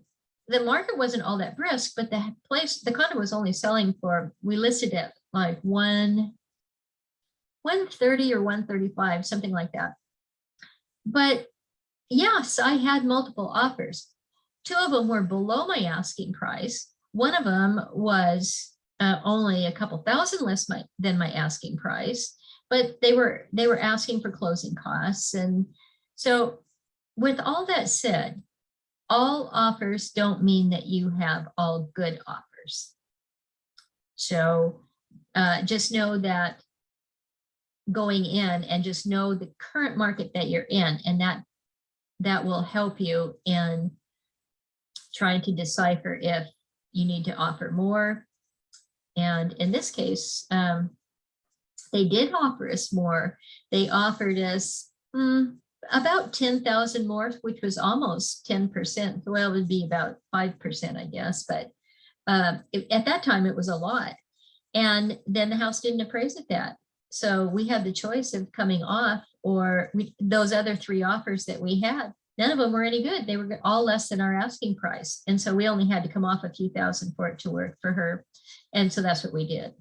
the market wasn't all that brisk, but the condo was only selling for, we listed it like 130 or 135, something like that. But yes, I had multiple offers. 2 of them were below my asking price. One of them was only a couple thousand less than my asking price, but they were asking for closing costs. And so with all that said, all offers don't mean that you have all good offers. So just know that going in, and just know the current market that you're in, and that will help you in trying to decipher if you need to offer more. And in this case, they did offer us more. They offered us about 10,000 more, which was almost 10%. Well, it would be about 5%, I guess. But at that time, it was a lot. And then the house didn't appraise at that. So we had the choice of coming off, or those other 3 offers that we had none of them were any good. They were all less than our asking price. And so we only had to come off a few thousand for it to work for her. And so that's what we did.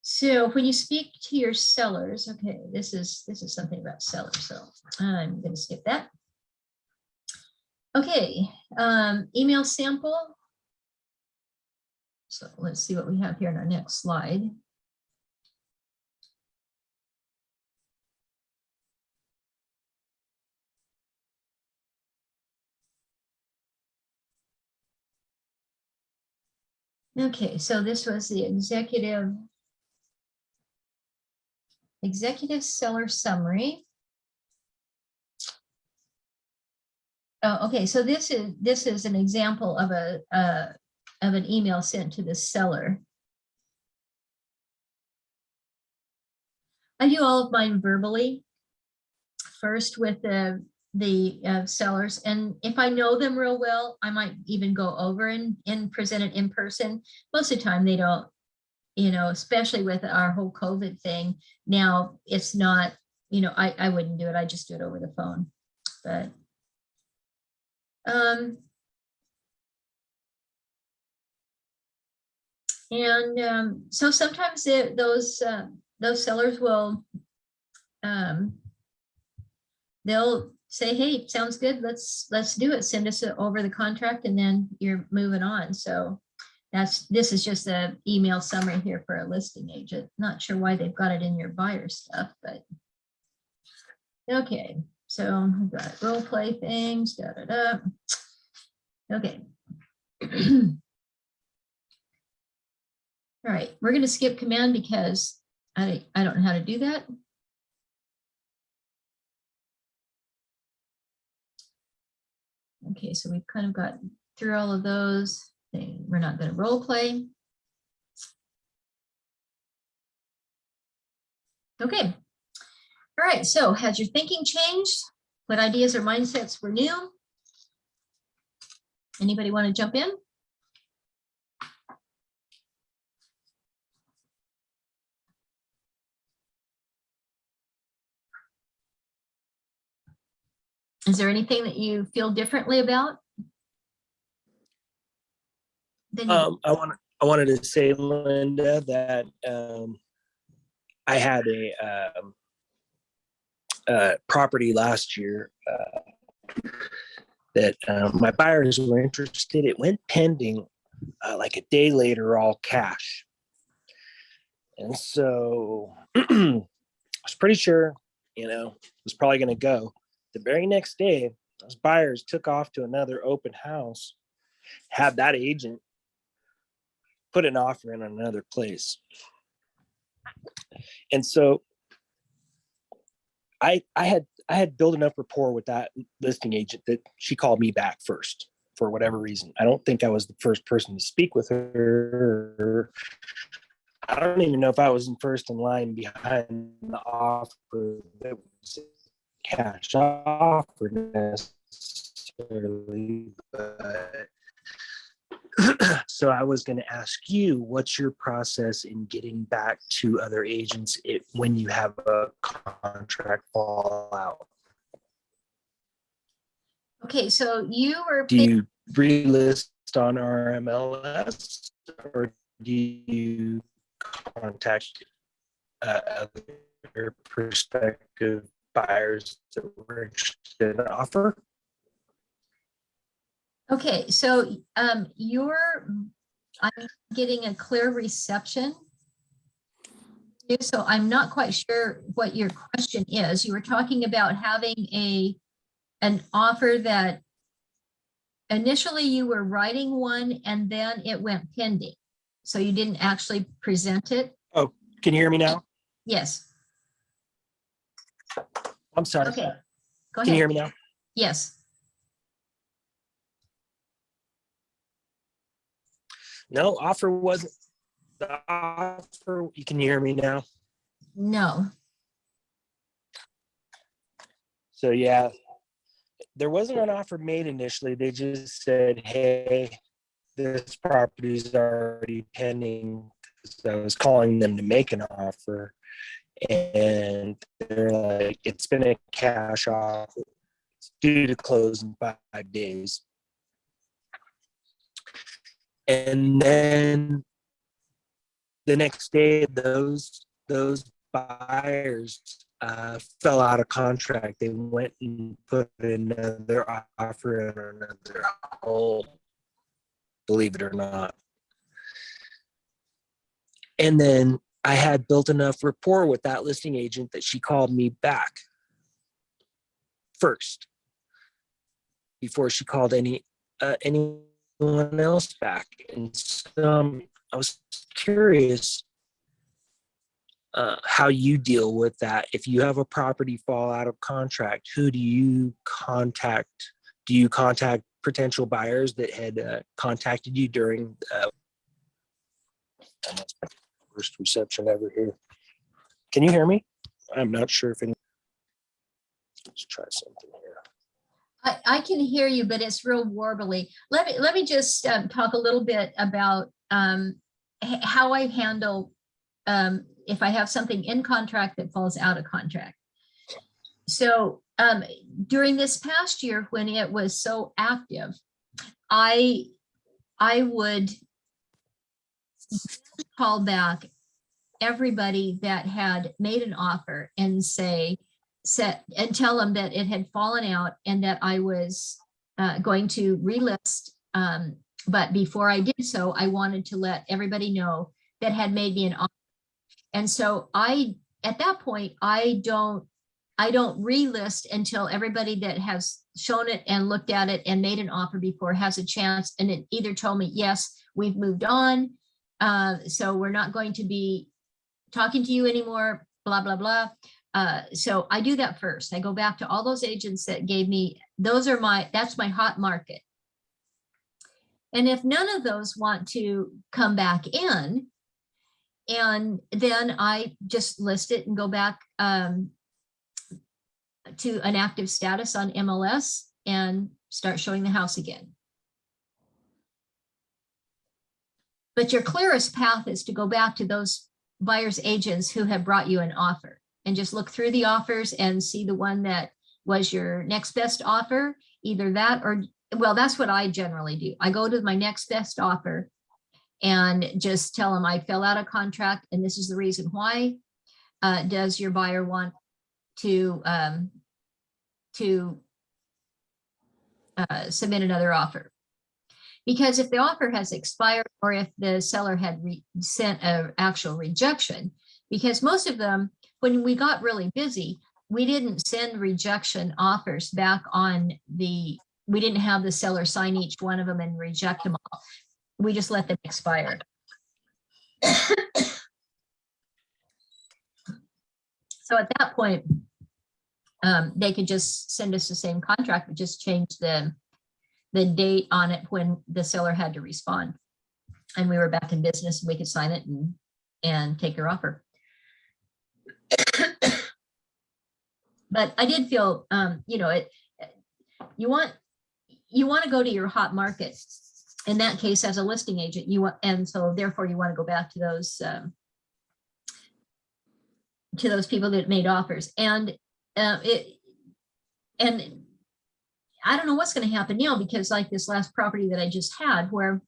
So when you speak to your sellers, okay, this is something about sellers. So I'm going to skip that. Okay, email sample. So let's see what we have here in our next slide. Okay, so this was the executive seller summary. Oh, okay, so this is an example of an email sent to the seller. I do all of mine verbally first with the sellers, and if I know them real well, I might even go over and present it in person. Most of the time they don't, you know, especially with our whole COVID thing. Now it's not, you know, I wouldn't do it. I just do it over the phone. But so sometimes those sellers will they'll say, hey, sounds good, let's do it, send us over the contract, and then you're moving on. So this is just an email summary here for a listing agent. Not sure why they've got it in your buyer stuff, but okay. So I've got role play things, Okay. All right, we're going to skip command because I don't know how to do that. Okay, so we've kind of got through all of those things. We're not going to role play. Okay. All right, so has your thinking changed? What ideas or mindsets were new? Anybody want to jump in? Is there anything that you feel differently about? I wanted to say, Linda, that I had a property last year that my buyers were interested. It went pending like a day later, all cash. And so I was pretty sure, you know, it was probably going to go. The very next day, those buyers took off to another open house, had that agent put an offer in on another place. And so I had built enough rapport with that listing agent that she called me back first for whatever reason. I don't think I was the first person to speak with her. I don't even know if I was in first in line behind the offer that was cash offer necessarily, but so I was going to ask you, what's your process in getting back to other agents when you have a contract fallout? Okay, so you were. Do you relist on RMLS, or do you contact other prospective buyers that were interested in an offer? Okay, so I'm getting a clear reception. So I'm not quite sure what your question is. You were talking about having an offer that initially you were writing one and then it went pending. So you didn't actually present it. Oh, can you hear me now? Yes. I'm sorry. Okay, go Can you hear ahead. me now? Yes. No, offer wasn't the offer. You can hear me now? No. So yeah, there wasn't an offer made initially. They just said, hey, this property is already pending. So I was calling them to make an offer. And they're like, it's been a cash offer. It's due to close in 5 days. And then the next day, those buyers fell out of contract. They went and put another offer in another home, believe it or not. And then I had built enough rapport with that listing agent that she called me back first before she called anyone else back. And so I was curious how you deal with that. If you have a property fall out of contract, who do you contact? Do you contact potential buyers that had contacted you during first reception ever here? Can you hear me? I'm not sure if any. Let's try something here. I can hear you, but it's real warbly. Let me just talk a little bit about how I handle if I have something in contract that falls out of contract. So during this past year, when it was so active, I would call back everybody that had made an offer and tell them that it had fallen out and that I was going to relist. But before I did so, I wanted to let everybody know that had made me an offer. And so at that point, I don't relist until everybody that has shown it and looked at it and made an offer before has a chance, and it either told me, yes, we've moved on, so we're not going to be talking to you anymore, blah, blah, blah. So I do that first. I go back to all those agents that gave me, that's my hot market. And if none of those want to come back in, and then I just list it and go back to an active status on MLS and start showing the house again. But your clearest path is to go back to those buyer's agents who have brought you an offer and just look through the offers and see the one that was your next best offer, either that or, well, that's what I generally do. I go to my next best offer and just tell them I fell out of contract and this is the reason why. Does your buyer want to submit another offer? Because if the offer has expired or if the seller had sent an actual rejection, because most of them, when we got really busy, we didn't send rejection offers back on we didn't have the seller sign each one of them and reject them all. We just let them expire. So at that point, they could just send us the same contract, but just change the date on it when the seller had to respond. And we were back in business and we could sign it and take their offer. But I did feel, you want to go to your hot market. In that case, as a listing agent, and so therefore you want to go back to those people that made offers. And I don't know what's going to happen now, because like this last property that I just had, where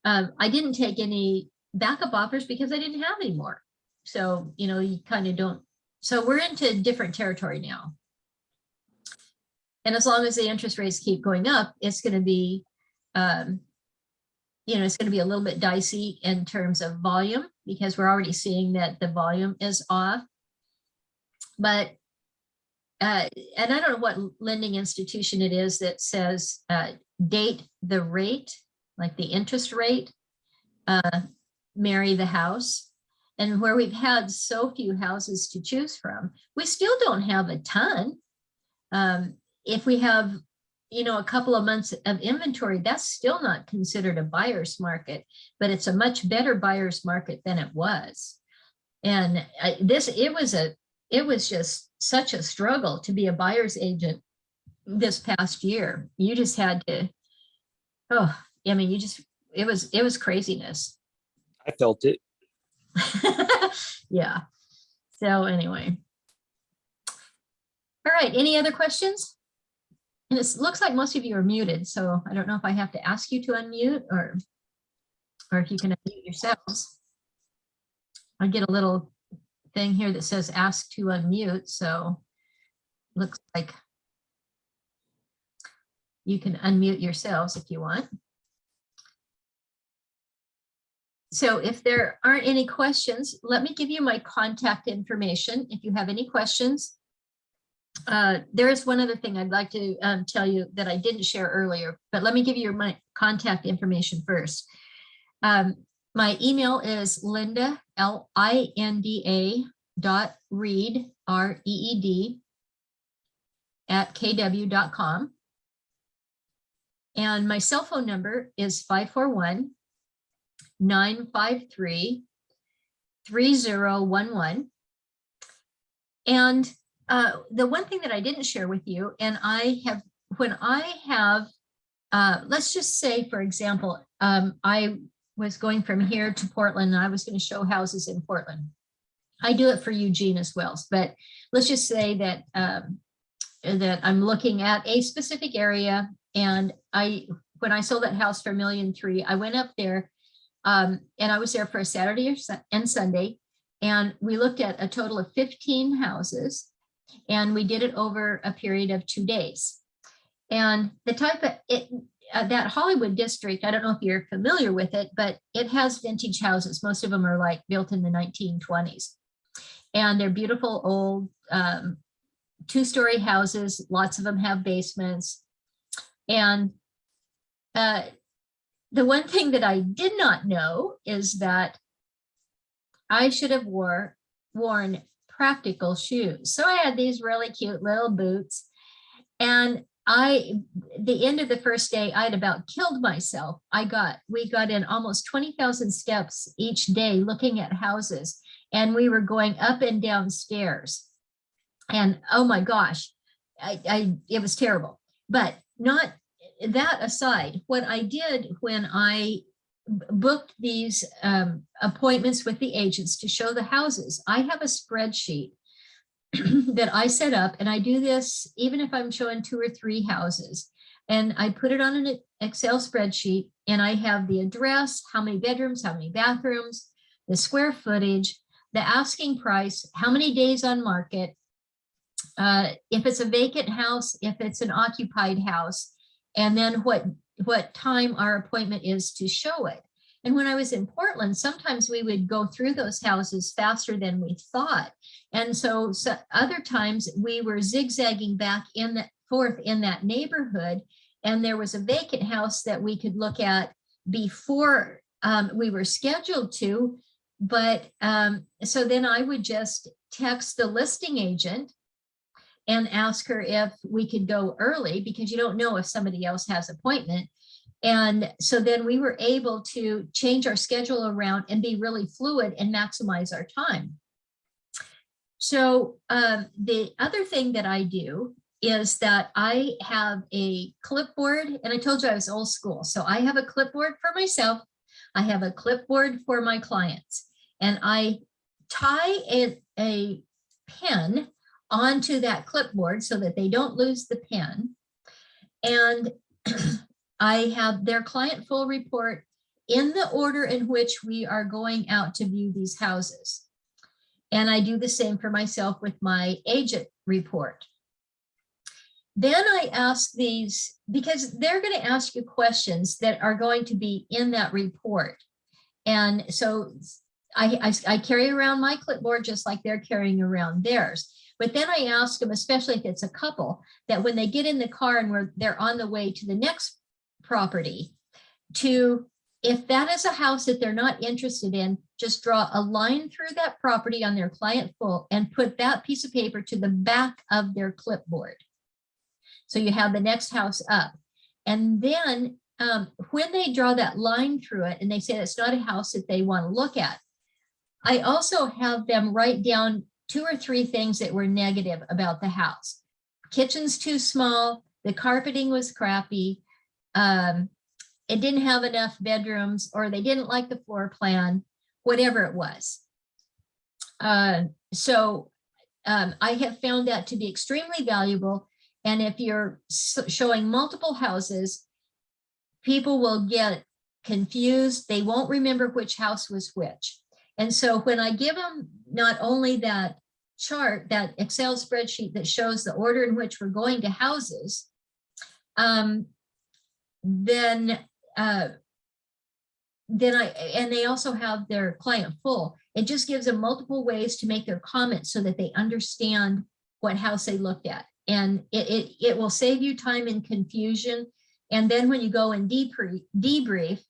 I didn't take any backup offers because I didn't have any more. So, you kind of don't. So we're into different territory now. And as long as the interest rates keep going up, it's going to be, it's going to be a little bit dicey in terms of volume, because we're already seeing that the volume is off. But and I don't know what lending institution it is that says date the rate, like the interest rate, marry the house. And where we've had so few houses to choose from, we still don't have a ton. If we have, a couple of months of inventory, that's still not considered a buyer's market, but it's a much better buyer's market than it was. And it was just such a struggle to be a buyer's agent this past year. You just had to, it was craziness. I felt it. Yeah. So anyway. All right, any other questions? And it looks like most of you are muted, so I don't know if I have to ask you to unmute or if you can unmute yourselves. I get a little thing here that says ask to unmute, so looks like you can unmute yourselves if you want. So if there aren't any questions, let me give you my contact information if you have any questions. There is one other thing I'd like to tell you that I didn't share earlier, but let me give you my contact information first. My email is Linda, Linda .reed, REED, at kw.com. And my cell phone number is 541-953-3011. And the one thing that I didn't share with you, and when I have, let's just say, for example, I was going from here to Portland, and I was going to show houses in Portland. I do it for Eugene as well, but let's just say that that I'm looking at a specific area, and when I sold that house for $1.3 million, I went up there, and I was there for a Saturday and Sunday, and we looked at a total of 15 houses, and we did it over a period of 2 days. And the type of that Hollywood district, I don't know if you're familiar with it, but it has vintage houses. Most of them are like built in the 1920s. And they're beautiful old 2-story houses. Lots of them have basements. And the one thing that I did not know is that I should have worn practical shoes. So I had these really cute little boots. And the end of the first day, I had about killed myself. We got in almost 20,000 steps each day looking at houses, and we were going up and down stairs. And oh my gosh, it was terrible. But not that aside, what I did when I booked these appointments with the agents to show the houses, I have a spreadsheet that I set up, and I do this even if I'm showing 2 or 3 houses, and I put it on an Excel spreadsheet, and I have the address, how many bedrooms, how many bathrooms, the square footage, the asking price, how many days on market, if it's a vacant house, if it's an occupied house, and then what time our appointment is to show it. And when I was in Portland, sometimes we would go through those houses faster than we thought. And so other times we were zigzagging back forth in that neighborhood, and there was a vacant house that we could look at before we were scheduled to. But so then I would just text the listing agent and ask her if we could go early, because you don't know if somebody else has an appointment. And so then we were able to change our schedule around and be really fluid and maximize our time. So the other thing that I do is that I have a clipboard, and I told you I was old school. So I have a clipboard for myself. I have a clipboard for my clients, and I tie a pen onto that clipboard so that they don't lose the pen. And I have their client full report in the order in which we are going out to view these houses. And I do the same for myself with my agent report. Then I ask these, because they're going to ask you questions that are going to be in that report. And so I carry around my clipboard just like they're carrying around theirs. But then I ask them, especially if it's a couple, that when they get in the car and they're on the way to the next property, if that is a house that they're not interested in, just draw a line through that property on their client full and put that piece of paper to the back of their clipboard. So you have the next house up. And then when they draw that line through it and they say it's not a house that they want to look at, I also have them write down 2 or 3 things that were negative about the house. Kitchen's too small, the carpeting was crappy, it didn't have enough bedrooms, or they didn't like the floor plan, whatever it was. So I have found that to be extremely valuable. And if you're showing multiple houses, people will get confused. They won't remember which house was which. And so when I give them not only that chart, that Excel spreadsheet that shows the order in which we're going to houses, then they also have their client full. It just gives them multiple ways to make their comments so that they understand what house they looked at. And it will save you time and confusion. And then when you go and debrief,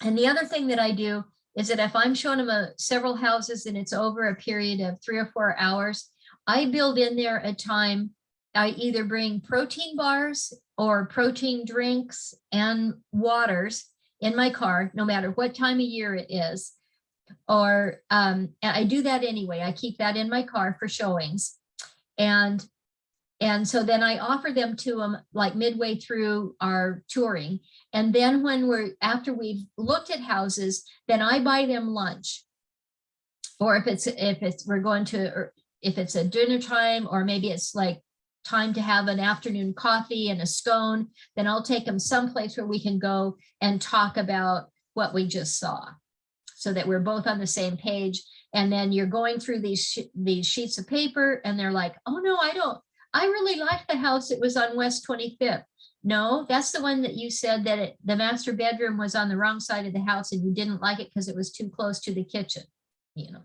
and the other thing that I do is that if I'm showing them several houses and it's over a period of 3 or 4 hours, I build in there a time. I either bring protein bars or protein drinks and waters in my car, no matter what time of year it is. Or I do that anyway. I keep that in my car for showings. And so then I offer them to them like midway through our touring. And then after we've looked at houses, then I buy them lunch. Or if it's a dinner time, or maybe it's like time to have an afternoon coffee and a scone, then I'll take them someplace where we can go and talk about what we just saw, so that we're both on the same page. And then you're going through these sheets of paper and they're like, oh no, I really like the house that was on West 25th. No, that's the one that you said that the master bedroom was on the wrong side of the house and you didn't like it because it was too close to the kitchen,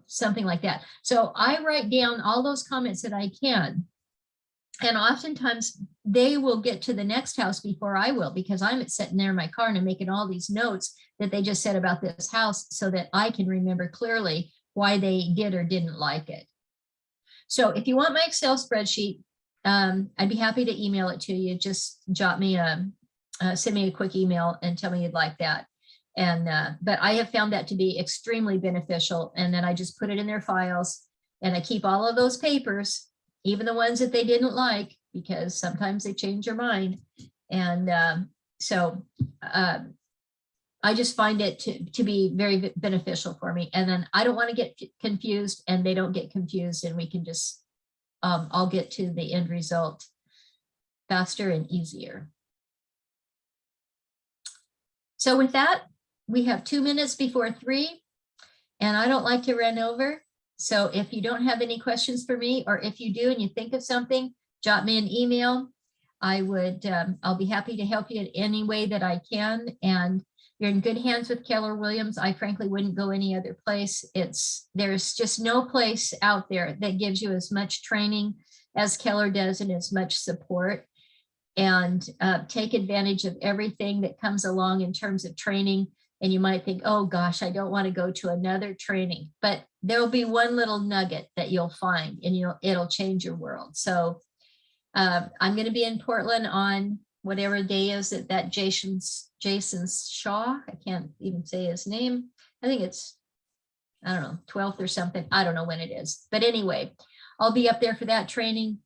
something like that. So I write down all those comments that I can. And oftentimes they will get to the next house before I will, because I'm sitting there in my car and I'm making all these notes that they just said about this house so that I can remember clearly why they did or didn't like it. So if you want my Excel spreadsheet, I'd be happy to email it to you. Just send me a quick email and tell me you'd like that. And but I have found that to be extremely beneficial. And then I just put it in their files and I keep all of those papers, even the ones that they didn't like, because sometimes they change their mind. And so I just find it to be very beneficial for me. And then I don't want to get confused and they don't get confused, and we can just, I'll get to the end result faster and easier. So with that, we have 2 minutes before 3, and I don't like to run over. So if you don't have any questions for me, or if you do and you think of something, jot me an email. I'll be happy to help you in any way that I can. And you're in good hands with Keller Williams. I frankly wouldn't go any other place. There's just no place out there that gives you as much training as Keller does and as much support. And take advantage of everything that comes along in terms of training. And you might think, oh gosh, I don't want to go to another training, but there'll be one little nugget that you'll find and it'll change your world. So I'm going to be in Portland on whatever day is it, that Jason Shaw, I can't even say his name. I think it's, I don't know, 12th or something. I don't know when it is, but anyway, I'll be up there for that training.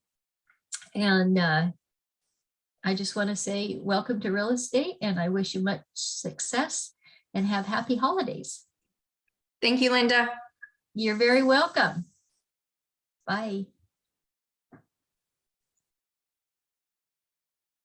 And I just want to say welcome to real estate, and I wish you much success and have happy holidays. Thank you, Linda. You're very welcome. Bye.